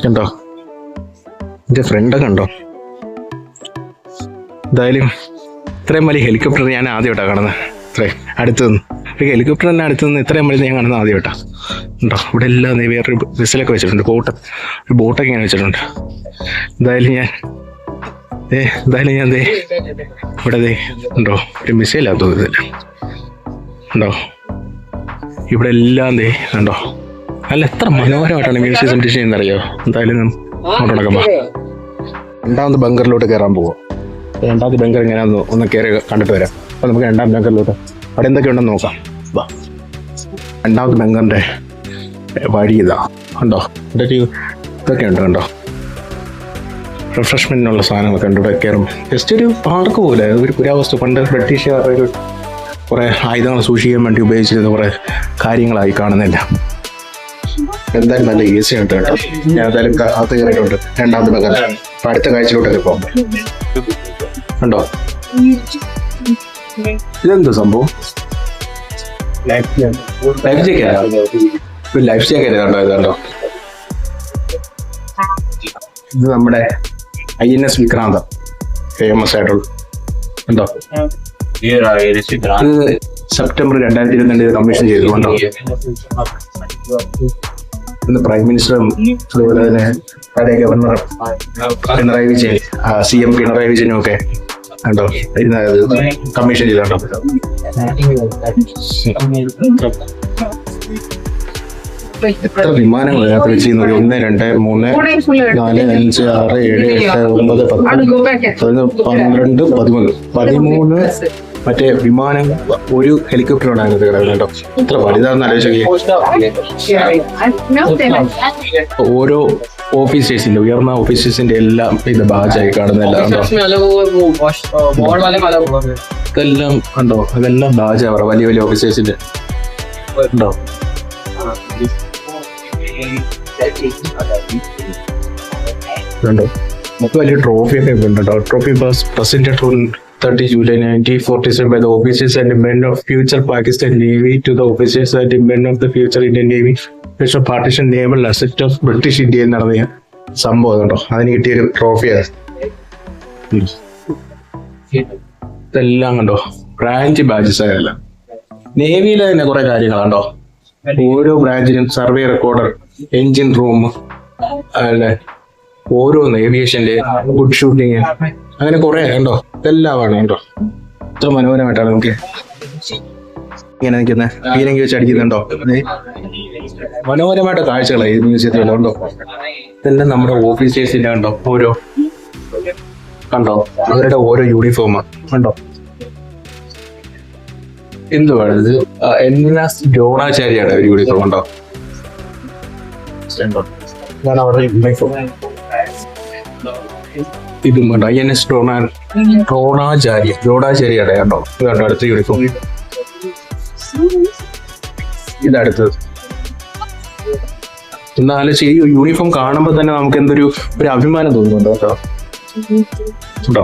കണ്ടോ. എൻ്റെ ഫ്രണ്ടൊക്കെ ഉണ്ടോ. എന്തായാലും ഇത്രയും വലിയ ഹെലികോപ്റ്റർ ഞാൻ ആദ്യമായിട്ടാണ് കാണുന്നത്. ഇത്രയും അടുത്ത് നിന്ന് ഒരു ഹെലികോപ്റ്റർ തന്നെ അടുത്ത് നിന്ന് ഇത്രയും വലിയ ഞാൻ കാണുന്നത് ആദ്യമായിട്ടാണ് ഉണ്ടോ. ഇവിടെ എല്ലാം വേറൊരു ബസ്സിലൊക്കെ വെച്ചിട്ടുണ്ട്, ഒരു ബോട്ടൊക്കെ ഇങ്ങനെ വെച്ചിട്ടുണ്ട്. എന്തായാലും ഞാൻ ഇവിടെ ഉണ്ടോ ഒരു മിസൈലാണ് തോന്നുന്നില്ല ഉണ്ടോ. ഇവിടെ എല്ലാം കണ്ടോ. അല്ല എത്ര മനോഹരമായിട്ടാണ് മ്യൂസിയം സംരക്ഷണം ചെയ്യുന്നറിയോ. എന്തായാലും അങ്ങോട്ട് നടക്കുമ്പോൾ രണ്ടാമത്തെ ബങ്കറിലോട്ട് കയറാൻ പോവാം. രണ്ടാമത്തെ ബങ്കർ എങ്ങനെയാണെന്ന് ഒന്ന് കയറി കണ്ടിട്ട് വരാം. അപ്പോൾ നമുക്ക് രണ്ടാം ബങ്കറിലോട്ട് അവിടെ എന്തൊക്കെ ഉണ്ടെന്ന് നോക്കാം. വാ, രണ്ടാമത്തെ ബങ്കറിൻ്റെ വഴി ഇതാ കണ്ടോ. ഇവിടെ ഒരു ഇതൊക്കെ ഉണ്ട് കണ്ടോ, റിഫ്രഷ്മെൻറ്റിനുള്ള സാധനങ്ങളൊക്കെ ഉണ്ട്. ഇവിടെ കയറും ജസ്റ്റ് ഒരു പാർക്ക് പോലെ, ഒരു പുരാവസ്തു. പണ്ട് ബ്രിട്ടീഷുകാർ ഒരു കുറേ ആയുധങ്ങൾ സൂക്ഷിക്കാൻ വേണ്ടി ഉപയോഗിച്ചിരുന്ന കുറേ കാര്യങ്ങളായി കാണുന്നില്ല. എന്തായാലും നല്ല ഈസി ആയിട്ട് കേട്ടോ. ഞാൻ എന്തായാലും അകത്ത് കയറിയിട്ടുണ്ട് രണ്ടാമത്തെ ബങ്കർ. അപ്പം അടുത്ത കാഴ്ചയിലോട്ടൊക്കെ പോകാം. കണ്ടോ ഇതെന്ത് സംഭവം. ലൈഫ് ജാക്കറ്റ് കണ്ടോ. ഇത് കണ്ടോ, ഇത് നമ്മുടെ INS വിക്രാന്ത ഫേമസ് ആയിട്ടുള്ള കണ്ടോ. ഇത് സെപ്റ്റംബർ 2022 കമ്മീഷൻ ചെയ്തിട്ടുണ്ടോ. ഇന്ന് പ്രൈം മിനിസ്റ്ററും അതുപോലെ തന്നെ പഴയ ഗവർണർ പിണറായി വിജയൻ, CM പിണറായി വിജയനും ഒക്കെ കണ്ടോ കമ്മീഷൻ ചെയ്തോ. എത്ര വിമാനങ്ങൾ അതിനകത്ത് വെച്ച് ചെയ്യുന്നത്. 1, 2, 3, 4, 5, 6, 7, 8, 9, 10, 11, 13 മറ്റേ വിമാനം ഒരു ഹെലികോപ്റ്റർ ഉണ്ടായിരുന്നത് കേട്ടോ. എത്ര വലുതാണെന്ന് ആലോചിക്കുക. ഓരോ ഓഫീസേഴ്സിന്റെ ഉയർന്ന ഓഫീസേഴ്സിന്റെ എല്ലാം ഇത് ബാജായി കാണുന്നില്ല കണ്ടോ. ഇതെല്ലാം കണ്ടോ, ഇതെല്ലാം ബാജാ പറ വലിയ വലിയ ഓഫീസേഴ്സിന്റെ ഉണ്ടോ. നമുക്ക് വലിയ ട്രോഫിയൊക്കെ ഉണ്ട് കേട്ടോ. Trophy bus presented on 30 July 1947 by the officers and men of future Pakistan Navy to the officers and men of the future Indian Navy which are partition naval asset of British India എന്ന് നടന്ന സംഭവം കേട്ടോ. അതിന് കിട്ടിയൊരു ട്രോഫിയാണ്. ഇതെല്ലാം കണ്ടോ branch badges ആയല്ല. നേവിയിലെ തന്നെ കുറെ കാര്യങ്ങളുണ്ടോ. ഓരോ ബ്രാഞ്ചിനും സർവേ റെക്കോർഡർ, എൻജിൻ റൂം, അല്ലെ ഓരോന്ന് ഏവിയേഷന്റെ ഗുഡ് ഷൂട്ടിങ്, അങ്ങനെ കുറെ ഉണ്ടോ. ഇതെല്ലാം ആണ് കേട്ടോ. ഇത്ര മനോഹരമായിട്ടാണ് നമുക്ക് ഇങ്ങനെ നിൽക്കുന്നത്. പീരങ്കി വെച്ച് അടിക്കുന്നുണ്ടോ. മനോഹരമായിട്ട് കാഴ്ചകളാണ് ഈ മ്യൂസിയത്തിലുണ്ടോ. ഉണ്ടോ ഇതെല്ലാം നമ്മുടെ ഓഫീസേഴ്സിന്റെ കണ്ടോ. ഓരോ കണ്ടോ അവരുടെ ഓരോ യൂണിഫോം ഉണ്ടോ. എന്തുവാണ് ഇത്. NS ദ്രോണാചാര്യാണ് ഒരു യൂണിഫോം ഉണ്ടോ. ഇതാണ് അവരുടെ യൂണിഫോം. ഇതും കണ്ടോ INS ദ്രോണാചാര്യയുടെ കണ്ടോ ഇത് കണ്ടോ അടുത്ത യൂണിഫോം. ഇതടുത്തത് എന്നാലും ഈ യൂണിഫോം കാണുമ്പോൾ തന്നെ നമുക്ക് എന്തൊരു അഭിമാനം തോന്നുന്നുണ്ടോ കേട്ടോ. ഉണ്ടോ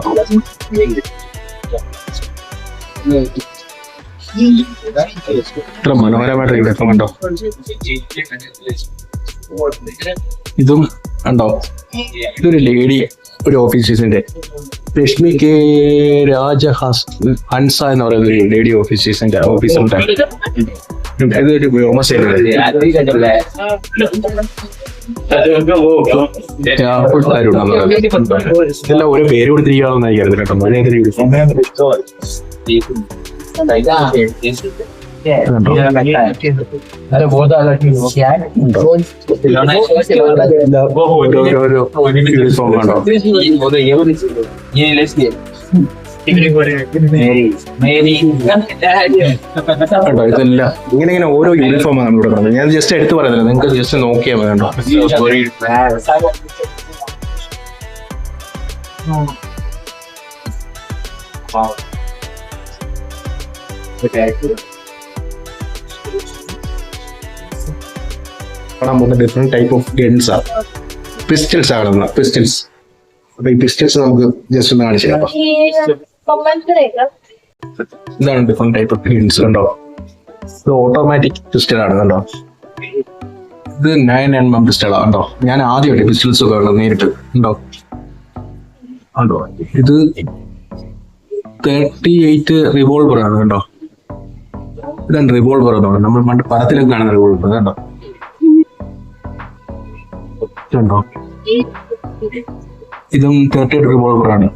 ഇത്ര മനോഹരമായിട്ട് യൂണിഫോം ഉണ്ടോ. ഇതും ഉണ്ടോ ഇതൊരു ലേഡി ഒരു ഓഫീസേഴ്സിന്റെ ലക്ഷ്മി കെ ഹൻസ എന്ന് പറയുന്ന ഒരു ലേഡി ഓഫീസേഴ്സിന്റെ ഓഫീസുണ്ട്. ഇതൊരു വ്യോമസേന ഇതെല്ലാം ഓരോ പേര് കൊടുത്തിരിക്കാവുന്ന കേട്ടോ. മഴയൊക്കെ യൂണിഫോം യൂണിഫോം കണ്ടോ. കേട്ടോ ഇതെല്ലാം ഇങ്ങനെ ഓരോ യൂണിഫോമാണ് നമ്മളിവിടെ കാണുന്നത്. ഞാൻ ജസ്റ്റ് എടുത്ത് പറയുന്നില്ല, നിങ്ങൾക്ക് ജസ്റ്റ് നോക്കിയാൽ മതി കണ്ടോ. ഡിഫറെന്റ് ടൈപ്പ് ഓഫ് ഗൺസ് ആണ്. പിസ്റ്റൽസ് ആണ് പിസ്റ്റൽസ്. അപ്പൊ ഈ പിസ്റ്റൽസ് നമുക്ക് ജസ്റ്റ് ഒന്ന് കാണിച്ചു തരാം. ഇതാണ് ഡിഫറെന്റ് ടൈപ്പ് ഓഫ് ഗൺസ് കണ്ടോ. ഇത് ഓട്ടോമാറ്റിക് പിസ്റ്റൽ ആണ് കണ്ടോ. ഇത് 9mm പിസ്റ്റളാണ് കണ്ടോ. ഞാൻ ആദ്യമായിട്ട് പിസ്റ്റൽസ് ഒക്കെ ഉള്ളത് നേരിട്ട് ഉണ്ടോ കണ്ടോ. ഇത് 38 റിവോൾവർ ആണ് കണ്ടോ. ഇതാണ് റിവോൾവർ എന്ന് പറയുന്നത്. നമ്മൾ പണ്ട് പടത്തിലൊക്കെ കാണുന്ന റിവോൾവർ കണ്ടോ. കണ്ടോ ഇതും 38 റിവോൾവർ ആണ്.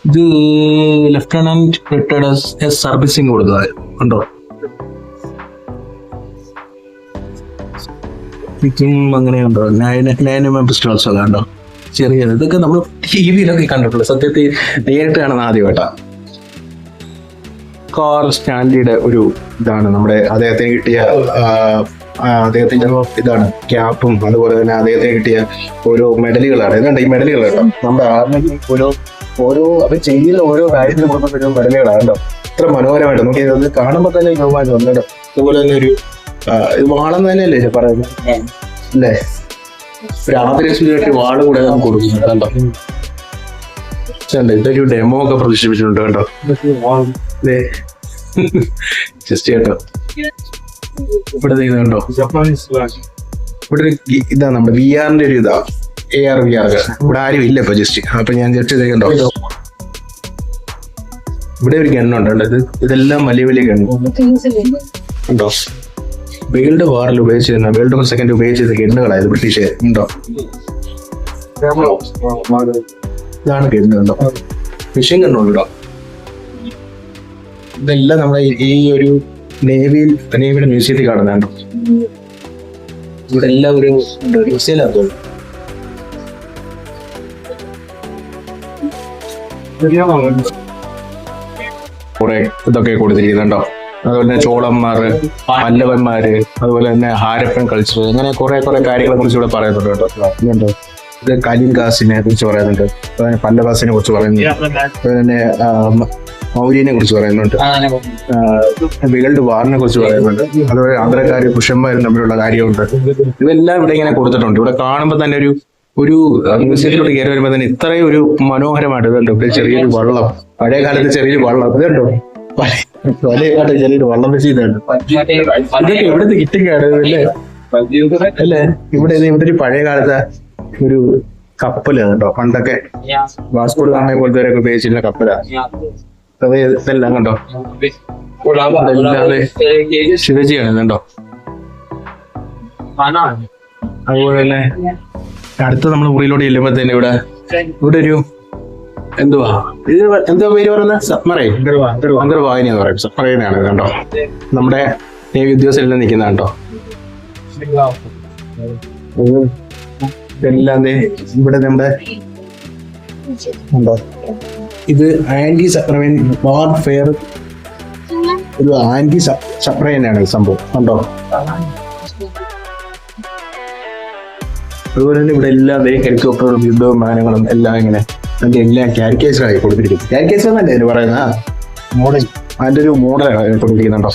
ഇത് ലെഫ്റ്റനന്റ് റിട്ടയർഡ് എസ് സർവീസിംഗ് കൊടുത്തത് കണ്ടോ. ഇതും അങ്ങനെയുണ്ടോ 9mm പിസ്റ്റൾസ് ഒക്കെ കണ്ടോ. ചെറിയത് ഇതൊക്കെ നമ്മൾ TV-യിലൊക്കെ കണ്ടിട്ടുള്ളൂ. സത്യത്തിൽ നേരിട്ട് കാണുന്ന ആദ്യമായിട്ടാ. കാർ സ്റ്റാൻലിയുടെ ഒരു ഇതാണ് നമ്മുടെ അദ്ദേഹത്തിന് കിട്ടിയ അദ്ദേഹത്തിന്റെ ഇതാണ് ക്യാപ്പും അതുപോലെ തന്നെ അദ്ദേഹത്തിന് കിട്ടിയ ഓരോ മെഡലുകളാണ്. ഇതുണ്ട് ഈ മെഡലുകൾ കേട്ടോ. നമ്മുടെ ആർമിക്ക് ഓരോ അവർ ചെയ്യുന്ന ഓരോ കാര്യത്തിന് കൊടുക്കുന്ന മെഡലുകളാണ് കേട്ടോ. ഇത്ര മനോഹരമായിട്ട് നമുക്ക് ഇത് കാണുമ്പോൾ തന്നെ ബഹുമാനം തോന്നുന്നുണ്ടോ. അതുപോലെ തന്നെ ഒരു ഇത് വാളം തന്നെയല്ലേ പറയുന്നത് അല്ലേ. ഒരു ആദരസൂചിയായിട്ട് വാള് കൂടെ നമുക്ക് കൊടുക്കുന്നുണ്ട് കണ്ടോ. ഇതൊരു ഡെമോ ഒക്കെ പ്രദർശിപ്പിച്ചിട്ടുണ്ട് കേട്ടോ. ജസ്റ്റ് കേട്ടോ ഇവിടെ കണ്ടോ. ഇവിടെ ഇതാണ് നമ്മുടെ VR-ന്റെ ഒരു ഇതാ AR VR. ഇവിടെ ആരും ഇല്ല ഇപ്പൊ ജസ്റ്റ്. അപ്പൊ ഞാൻ ജസ്റ്റ് ഇത് കണ്ടോ. ഇവിടെ ഒരു ഗണ്ണുണ്ട്. ഇതെല്ലാം വലിയ വലിയ ഗണ്ണ് ഉണ്ടോ. വേൾഡ് വാറിൽ ഉപയോഗിച്ചിരുന്ന വേൾഡ് വാർ സെക്കൻഡ് ഉപയോഗിച്ചിരുന്ന ഗണ്ണുകളായത് ബ്രിട്ടീഷ് ഉണ്ടോ. ഇതാണ് ഗണ്ണ് കണ്ടോ. മിഷൻ ഗണ്ണുണ്ടോ. ഇതെല്ലാം നമ്മുടെ ഈ ഒരു നേവിയുടെ മ്യൂസിയത്തിൽ കാണുന്നുണ്ടോ. ഇവിടെ എല്ലാം ഒരു മിസൈലാണ് തോന്നുന്നു. കുറെ ഇതൊക്കെ കൊടുത്തിരിക്കുന്നുണ്ടോ. അതുപോലെ തന്നെ ചോളന്മാര്, പല്ലവന്മാര്, അതുപോലെ തന്നെ ഹാരപ്പൻ കൾച്ചർ, അങ്ങനെ കുറെ കാര്യങ്ങളെ കുറിച്ച് ഇവിടെ പറയുന്നുണ്ട് കേട്ടോ. ഇതുണ്ടോ ഇത് കലിംഗാസിനെ കുറിച്ച് പറയുന്നുണ്ട്. അതുപോലെ പല്ലവാസിനെ കുറിച്ച് പറയുന്നുണ്ട്. അതുപോലെ തന്നെ മൗര്യനെ കുറിച്ച് പറയുന്നുണ്ട്. വേൾഡ് വാറിനെ കുറിച്ച് പറയുന്നുണ്ട്. അതുപോലെ ആന്ധ്രക്കാര് പുരുഷന്മാരും തമ്മിലുള്ള കാര്യമുണ്ട്. ഇതെല്ലാം ഇവിടെ ഇങ്ങനെ കൊടുത്തിട്ടുണ്ട്. ഇവിടെ കാണുമ്പോൾ തന്നെ ഒരു മ്യൂസിയത്തിലോട്ട് കയറി വരുമ്പോൾ തന്നെ ഇത്രയും ഒരു മനോഹരമായിട്ട് ഇതുണ്ട്. ഇവിടെ ചെറിയൊരു വള്ളം, പഴയ കാലത്ത് ചെറിയൊരു വള്ളം ഇതുണ്ടോ. പഴയ കാലത്ത് ചെറിയൊരു വള്ളം വെച്ച് ഇതുണ്ട്. ഇതൊക്കെ എവിടുത്തെ കിട്ടിക്കാണ് അല്ലേ. ഇവിടെ ഒരു പഴയ കാലത്തെ ഒരു കപ്പല് കേട്ടോ. പണ്ടൊക്കെ വാസ്കോ ഡ ഗാമയെ പോലത്തെ ഉപയോഗിച്ചിരുന്ന കപ്പലാ. ഇതെല്ലാം കണ്ടോ. ശിവജിയാണ് കണ്ടോ. അതുപോലെ തന്നെ അടുത്ത നമ്മൾ മുറിയിലോട്ട് ചെല്ലുമ്പോ തന്നെ ഇവിടെ ഒരു എന്തുവാ ഇത് എന്തോ പേര് പറയുന്നത് സബ്മറൈൻ അന്തർവാഹിനി എന്ന് പറയും. സബ്മറൈനാണ് കണ്ടോ. നമ്മുടെ നേവി ഉദ്യോഗസ്ഥരെല്ലാം നിൽക്കുന്ന കണ്ടോ. ഇതെല്ലാം ഇവിടെ നമ്മുടെ ഉണ്ടോ. ഇത് ആന്റി സബ്മറൈൻ വാർഫെയർ ഒരു ആന്റി സബ്മറൈനാണ് സംഭവം കണ്ടോ. അതുപോലെ തന്നെ ഇവിടെ എല്ലാം ഹെലികോപ്റ്ററും യുദ്ധവും വാഹനങ്ങളും എല്ലാം ഇങ്ങനെ അതിന്റെ എല്ലാം കാരിക്കേച്ചറായി കൊടുത്തിരിക്കും. കാരിക്കേച്ചർ എന്നല്ലേ ഇതിന് പറയുന്നത്? മോഡൽ, അതിന്റെ ഒരു മോഡലാണ് കൊടുത്തിരിക്കുന്നുണ്ടോ?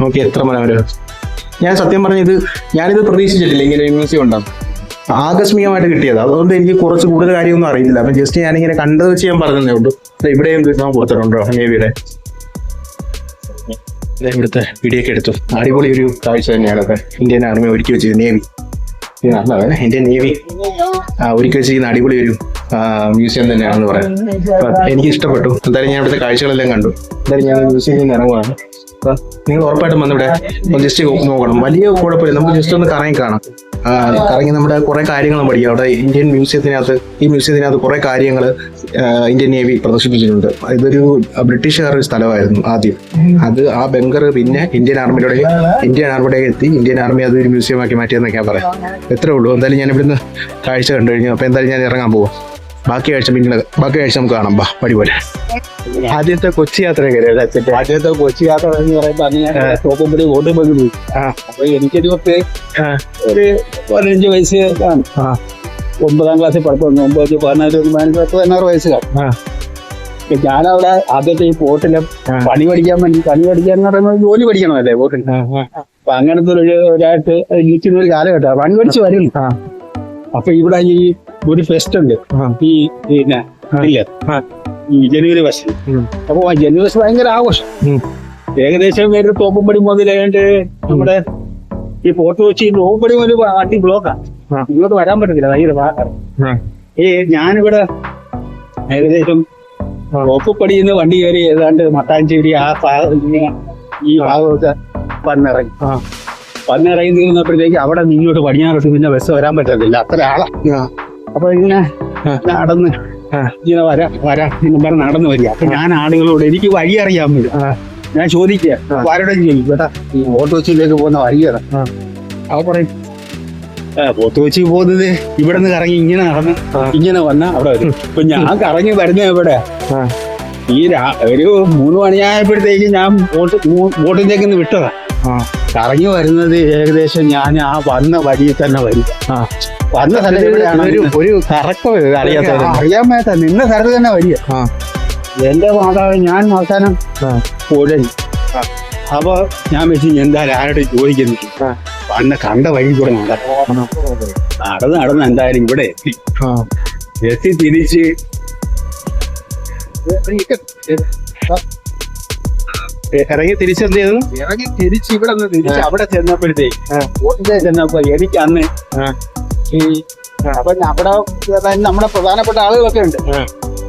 നോക്കി എത്ര മനോഹരം. ഞാൻ സത്യം പറഞ്ഞത് ഞാനിത് പ്രതീക്ഷിച്ചിട്ടില്ല ഇങ്ങനെ മ്യൂസിയം ഉണ്ടാകും. ആകസ്മികമായിട്ട് കിട്ടിയത്, അതുകൊണ്ട് എനിക്ക് കുറച്ച് കൂടുതൽ കാര്യമൊന്നും അറിയില്ല. അപ്പം ജസ്റ്റ് ഞാനിങ്ങനെ കണ്ടത് വെച്ച് ഞാൻ പറഞ്ഞതേ ഉള്ളൂ. ഇവിടെയും കൊടുത്തിട്ടുണ്ടോ നേവിയുടെ? ഇവിടുത്തെ വീഡിയോ എടുത്തു. അടിപൊളി ഒരു കാഴ്ച തന്നെയാണത്. ഇന്ത്യൻ ആർമി ഒരുക്കി വെച്ചത് നേവി, ഇന്ത്യൻ നേവി ഒരുക്കി വെച്ചിരിക്കുന്ന അടിപൊളി ഒരു മ്യൂസിയം തന്നെയാണെന്ന് പറയാം. എനിക്ക് ഇഷ്ടപ്പെട്ടു. എന്തായാലും ഞാൻ ഇവിടുത്തെ കാഴ്ചകളെല്ലാം കണ്ടു. എന്തായാലും ഞാൻ മ്യൂസിയത്തിൽ നിന്ന് ഇറങ്ങുവാണ്. നിങ്ങൾ ഉറപ്പായിട്ടും വന്നിവിടെ ജസ്റ്റ് നോക്കണം. വലിയ കുഴപ്പമില്ല, നമുക്ക് ജസ്റ്റ് ഒന്ന് കറങ്ങി കാണാം. കറങ്ങി നമ്മുടെ കുറെ കാര്യങ്ങൾ പഠിക്കാം. അവിടെ ഇന്ത്യൻ മ്യൂസിയത്തിനകത്ത്, ഈ മ്യൂസിയത്തിനകത്ത് കുറെ കാര്യങ്ങൾ ഇന്ത്യൻ നേവി പ്രദർശിപ്പിച്ചിട്ടുണ്ട്. ഇതൊരു ബ്രിട്ടീഷുകാരുടെ ഒരു സ്ഥലമായിരുന്നു ആദ്യം. അത് ആ ബങ്കർ പിന്നെ ഇന്ത്യൻ ആർമിയുടെ എത്തി ഇന്ത്യൻ ആർമി അതൊരു മ്യൂസിയം ആക്കി മാറ്റിയെന്നൊക്കെ ഞാൻ പറയാം. എത്രേ ഉള്ളൂ. എന്തായാലും ഞാൻ ഇവിടുന്ന് കാഴ്ച കണ്ടു കഴിഞ്ഞു. അപ്പൊ എന്തായാലും ഞാൻ ഇറങ്ങാൻ പോവാം. ബാക്കി കാഴ്ച നമുക്ക് കാണാം. പടി പോലെ ആദ്യത്തെ കൊച്ചി യാത്രയൊക്കെ ആദ്യത്തെ കൊച്ചി യാത്ര എന്ന് പറയുമ്പോൾ അന്ന് ഞാൻ തോപ്പുംപടി വോട്ട് പോയി. അപ്പൊ എനിക്കൊരു ഒരു 15 വയസ്സ് കാണും. 9ാം ക്ലാസ്സിൽ പഠിത്തം 9, 14, 16 വയസ്സ് കാണും. ഞാനവിടെ ആദ്യത്തെ ഈ പോർട്ടിലെ പണി പഠിക്കാൻ എന്ന് പറയുന്നത് ജോലി പഠിക്കണമല്ലേ പോർട്ടിൽ. അപ്പൊ അങ്ങനത്തെ ഒരാൾക്ക് നിൽക്കുന്ന ഒരു കാലഘട്ടം പണി പഠിച്ച് വരുന്നു. അപ്പൊ ഇവിടെ ഈ ഒരു ഫെസ്റ്റ് ഉണ്ട്, ഈ പിന്നെ ഈ ജനുവരി ഫസ്റ്റ്. അപ്പൊ ജനുവരി ഫസ്റ്റ് ഭയങ്കര ആഘോഷം. ഏകദേശം പേര് തോപ്പുംപടി മുതലായിട്ട് നമ്മുടെ ഈ പോർട്ട് കൊച്ചി തോപ്പുംപടി മുതൽ അടി ബ്ലോക്കാ. ഇങ്ങോട്ട് വരാൻ പറ്റത്തില്ല, ഭയങ്കര ഭാഗം. ഞാനിവിടെ ഏകദേശം തോപ്പുംപടിയിൽ നിന്ന് വണ്ടി കയറി ഏതാണ്ട് മട്ടാഞ്ചേരി ഈ ഭാഗമൊക്കെ വന്നിറങ്ങി നിന്നപ്പോഴത്തേക്ക് അവിടെ നിന്നോട്ട് പടിഞ്ഞാറോട്ട് പിന്നെ ബസ് വരാൻ പറ്റത്തില്ല, അത്ര ആളാ. അപ്പൊ ഇങ്ങനെ നടന്ന് ഇങ്ങനെ വരാൻ നടന്നു വരിക. അപ്പൊ ഞാൻ ആളുകളോട് എനിക്ക് വഴി അറിയാൻ പറ്റും, ഞാൻ ചോദിക്കുക ആരോടും ചോദിക്കും, ചേട്ടാ ഈ ഫോർട്ട് കൊച്ചിയിലേക്ക് പോകുന്ന വഴിയാണ്. അവ പറയും ഫോർട്ട് കൊച്ചി പോകുന്നത് ഇവിടെ നിന്ന് കറങ്ങി ഇങ്ങനെ നടന്ന് ഇങ്ങനെ വന്ന അവിടെ വരും. ഇപ്പൊ ഞാൻ കറങ്ങി വരുന്ന എവിടെ ഈ ഒരു 3 മണിയായപ്പോഴത്തേക്ക് ഞാൻ ബോട്ടിലേക്ക് നിന്ന് വിട്ടതാ. കറങ്ങി വരുന്നത് ഏകദേശം ഞാൻ ആ വന്ന വഴിയിൽ തന്നെ വരും. വന്ന സ്ഥലത്ത് ഒരു കറക്കം അറിയാൻ മേത്ത നിന്ന സ്ഥലത്ത് തന്നെ വരിക. എന്റെ മാതാവ് ഞാൻ അവസാനം കുഴഞ്ഞു. അപ്പൊ ഞാൻ വെച്ച് എന്തായാലും ആരോടും ചോദിക്കുന്നില്ല, അന്ന് കണ്ട വഴി കൂടെ നടന്ന് എന്തായാലും ഇവിടെ എത്തി തിരിച്ച് ഇറങ്ങി തിരിച്ചെന്ത് ചെയ്തു? ഇറങ്ങി തിരിച്ച് ഇവിടെ നിന്ന് തിരിച്ച് അവിടെ ചെന്നപ്പോ എനിക്ക് അന്ന് ഈ അപ്പൊ അവിടെ നമ്മുടെ പ്രധാനപ്പെട്ട ആളുകളൊക്കെ ഉണ്ട്,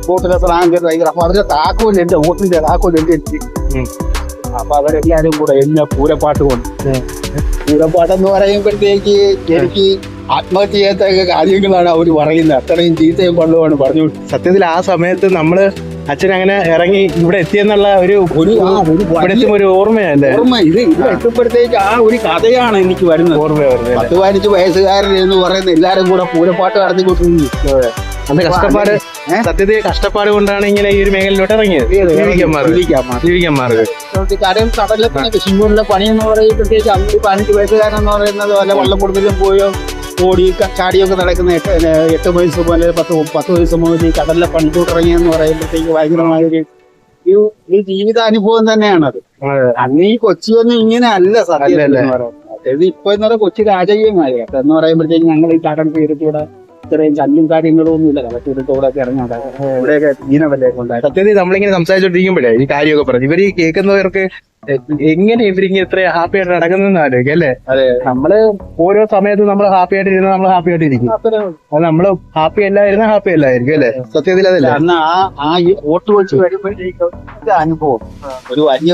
ബോട്ടിലെ ബ്ലാങ്കറ്റ് ഭയങ്കര. അപ്പൊ അവരുടെ താക്കോല് എന്റെ ബോട്ടിന്റെ താക്കോല് എന്റെ എത്തി. അപ്പൊ അവരെല്ലാരും കൂടെ എന്നെ പൂരപ്പാട്ട് കൊണ്ട്, പൂരപ്പാട്ടെന്ന് പറയുമ്പോഴത്തേക്ക് എനിക്ക് ആത്മഹത്യ ചെയ്യാത്ത കാര്യങ്ങളാണ് അവർ പറയുന്നത്. അത്രയും ചീത്തയും കൊള്ളുവാണ് പറഞ്ഞു. സത്യത്തിൽ ആ സമയത്ത് നമ്മള് അച്ഛൻ അങ്ങനെ ഇറങ്ങി ഇവിടെ എത്തിയെന്നുള്ള ഒരു ഓർമ്മയല്ലേ? ഓർമ്മ ഇത് എത്തുമ്പോഴത്തേക്ക് ആ ഒരു കഥയാണ് എനിക്ക് വരുന്നത്. ഓർമ്മ വരുന്നത് 10-15 വയസ്സുകാരൻ എന്ന് പറയുന്ന എല്ലാരും കൂടെ പൂരപ്പാട്ട് നടത്തിക്കൊണ്ടിരുന്നു. അന്ന് കഷ്ടപ്പാട്, സത്യത്തിൽ കഷ്ടപ്പാട് കൊണ്ടാണ് ഇങ്ങനെ ഈ ഒരു മേഖലയിലോട്ട് ഇറങ്ങിയത്. ജീവിക്കാൻ മാർഗം കടയും കടലിലൊക്കെ സിംഗൂരിലെ പണി എന്ന് പറയുമ്പോഴത്തേക്ക് അന്ന് 15 വയസ്സുകാരൻ എന്ന് പറയുന്നത് വല്ല വള്ളപ്പൊടുത്തിലും പോയോ ഓടി ചാടിയൊക്കെ നടക്കുന്ന 8 വയസ്സ് പോലെ 10 വയസ്സ് മുതൽ ഈ കടലിലെ പണിക്കൂട്ടിറങ്ങിയെന്ന് പറയുമ്പോഴത്തേക്ക് ഭയങ്കരമായൊരു ഈ ജീവിതാനുഭവം തന്നെയാണത്. അന്ന് ഈ കൊച്ചിയൊന്നും ഇങ്ങനെ അല്ല സത്യം എന്ന് പറയുന്നത്. അതായത് ഇപ്പൊ എന്ന് പറയുന്നത് കൊച്ചി രാജകീയമായി എന്ന് പറയുമ്പോഴത്തേക്ക് ഞങ്ങൾ ഈ കടൽ തീരത്തൂടെ ഇത്രയും കല്ലും കാര്യങ്ങളും ഒന്നുമില്ല, കടത്തൂരത്തോടെ ഒക്കെ ഇറങ്ങാൻ ഇവിടെയൊക്കെ മീനവല്ലേ കൊണ്ടായി. സത്യത്തിൽ നമ്മളിങ്ങനെ സംസാരിച്ചോണ്ടിരിക്കുമ്പോഴേ ഈ കാര്യമൊക്കെ പറഞ്ഞു ഇവര് കേൾക്കുന്നവർക്ക് എങ്ങനെ ഇവരിങ്ങനെ ഇത്ര ഹാപ്പി ആയിട്ട് നടക്കുന്നതെന്ന് ആലോചിക്കും അല്ലേ? അതെ, നമ്മള് ഓരോ സമയത്തും നമ്മൾ ഹാപ്പി ആയിട്ട് ഇരുന്നാൽ നമ്മൾ ഹാപ്പി ആയിട്ട് ഇരിക്കും. അത് നമ്മള് ഹാപ്പി അല്ലായിരുന്ന ഹാപ്പി അല്ലായിരിക്കും അല്ലേ? സത്യത്തിൽ അതല്ലേ? അന്ന് ആ വോട്ട് വെച്ച് വരുമ്പോഴത്തേക്ക് അനുഭവം ഒരു വലിയ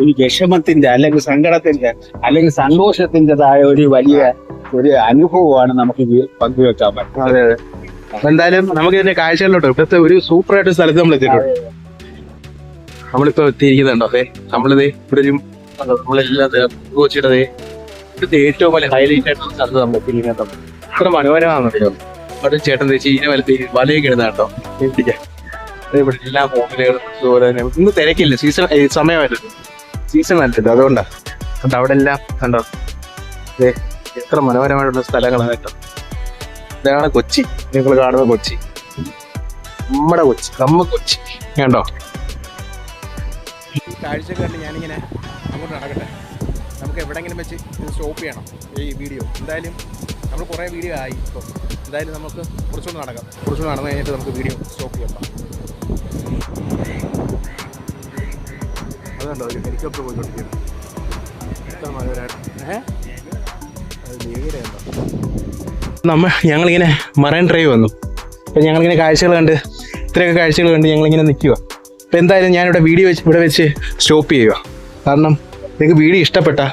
ഒരു വിഷമത്തിന്റെ അല്ലെങ്കിൽ സങ്കടത്തിന്റെ അല്ലെങ്കിൽ സന്തോഷത്തിൻ്റെതായ ഒരു വലിയ ഒരു അനുഭവമാണ് നമുക്ക് പങ്കുവെക്കാൻ പറ്റുന്നത്. അതെ അതെ. എന്തായാലും നമുക്ക് ഇതിന്റെ കാഴ്ചകളിലോട്ട് ഇപ്പോഴത്തെ ഒരു സൂപ്പർ ആയിട്ട് സ്ഥലത്ത് നമ്മൾ എത്തിയിട്ടുണ്ട്. നമ്മളിപ്പോ എത്തിയിരിക്കുന്നുണ്ടോ? നമ്മളിത് ഇവിടെ ഒരു കൊച്ചിയുടെ ഇവിടുത്തെ ഏറ്റവും വലിയ ഹൈലൈറ്റ് ആയിട്ടുള്ള സ്ഥലത്ത് നമ്മൾ എത്തിയിരിക്കുന്നത്. ഇത്ര മനോഹരമാണെന്നറിയോ? അവിടെ ചേട്ടൻ ചേച്ചി ഇതിനെ വലയൊക്കെ ഇടുന്ന കേട്ടോ. ഇവിടെ എല്ലാ ഹോട്ടലുകളും അതുപോലെ തന്നെ ഇന്ന് തിരക്കില്ല, സമയമായിട്ടുണ്ട്, സീസൺ ആയിട്ടുണ്ട്. അതുകൊണ്ടാ കണ്ടോ അവിടെ എല്ലാം കണ്ടോ എത്ര മനോഹരമായിട്ടുള്ള സ്ഥലങ്ങളാണ് കേട്ടോ. ഇതാണ് കൊച്ചി. നിങ്ങൾ കാണുന്ന കൊച്ചി, നമ്മുടെ കൊച്ചി, കൊച്ചി കണ്ടോ. കാഴ്ച കണ്ട് ഞാനിങ്ങനെ അങ്ങോട്ട് നടക്കട്ടെ. നമുക്ക് എവിടെയെങ്കിലും വെച്ച് ഇത് സ്റ്റോപ്പ് ചെയ്യണം ഈ വീഡിയോ. എന്തായാലും നമ്മൾ കുറേ വീഡിയോ ആയി. ഇപ്പോൾ എന്തായാലും നമുക്ക് കുറച്ചുകൂടി നടക്കാം. കുറച്ചുകൂടി നടന്നു കഴിഞ്ഞിട്ട് നമുക്ക് വീഡിയോ സ്റ്റോപ്പ് ചെയ്യാം. അതുകൊണ്ടോ ഒരു ഹെലികോപ്റ്റർ പോയിക്കൊണ്ടിരിക്കുന്നു. എത്ര മനോഹരമായിട്ട് ഞങ്ങളിങ്ങനെ മറൈൻ ഡ്രൈവ് വന്നു. അപ്പം ഞങ്ങളിങ്ങനെ കാഴ്ചകൾ കണ്ട്, ഇത്രയൊക്കെ കാഴ്ചകൾ കണ്ട് ഞങ്ങളിങ്ങനെ നിൽക്കുക. അപ്പോൾ എന്തായാലും ഞാനിവിടെ വീഡിയോ ഇവിടെ വെച്ച് സ്റ്റോപ്പ് ചെയ്യുക. കാരണം നിങ്ങൾക്ക് വീഡിയോ ഇഷ്ടപ്പെട്ടാൽ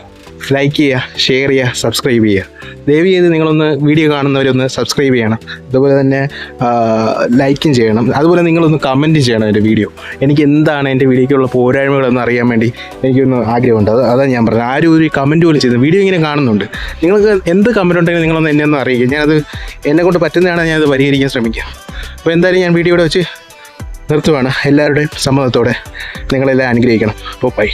ലൈക്ക് ചെയ്യുക, ഷെയർ ചെയ്യുക, സബ്സ്ക്രൈബ് ചെയ്യുക. ദയവ് ചെയ്ത് നിങ്ങളൊന്ന് വീഡിയോ കാണുന്നവരൊന്ന് സബ്സ്ക്രൈബ് ചെയ്യണം. അതുപോലെ തന്നെ ലൈക്കും ചെയ്യണം. അതുപോലെ നിങ്ങളൊന്ന് കമൻറ്റ് ചെയ്യണം എൻ്റെ വീഡിയോ. എനിക്ക് എന്താണ് എൻ്റെ വീഡിയോയ്ക്കുള്ള പോരായ്മകളൊന്നും അറിയാൻ വേണ്ടി എനിക്കൊന്ന് ആഗ്രഹമുണ്ട്. അതാണ് ഞാൻ പറഞ്ഞത്. ആരും ഒരു കമൻറ്റ് പോലും ചെയ്തു. വീഡിയോ ഇങ്ങനെ കാണുന്നുണ്ട്. നിങ്ങൾക്ക് എന്ത് കമൻറ്റ് ഉണ്ടെങ്കിലും നിങ്ങളൊന്ന് എന്നെ ഒന്ന് അറിയിക്കുക. ഞാനത് എന്നെക്കൊണ്ട് പറ്റുന്നതാണ് ഞാനത് പരിഹരിക്കാൻ ശ്രമിക്കാം. അപ്പോൾ എന്തായാലും ഞാൻ വീഡിയോ ഇവിടെ വെച്ച് നിർത്തുവാണ്. എല്ലാവരുടെയും സമ്മതത്തോടെ നിങ്ങളെല്ലാം അനുഗ്രഹിക്കണം. അപ്പോൾ ബൈ.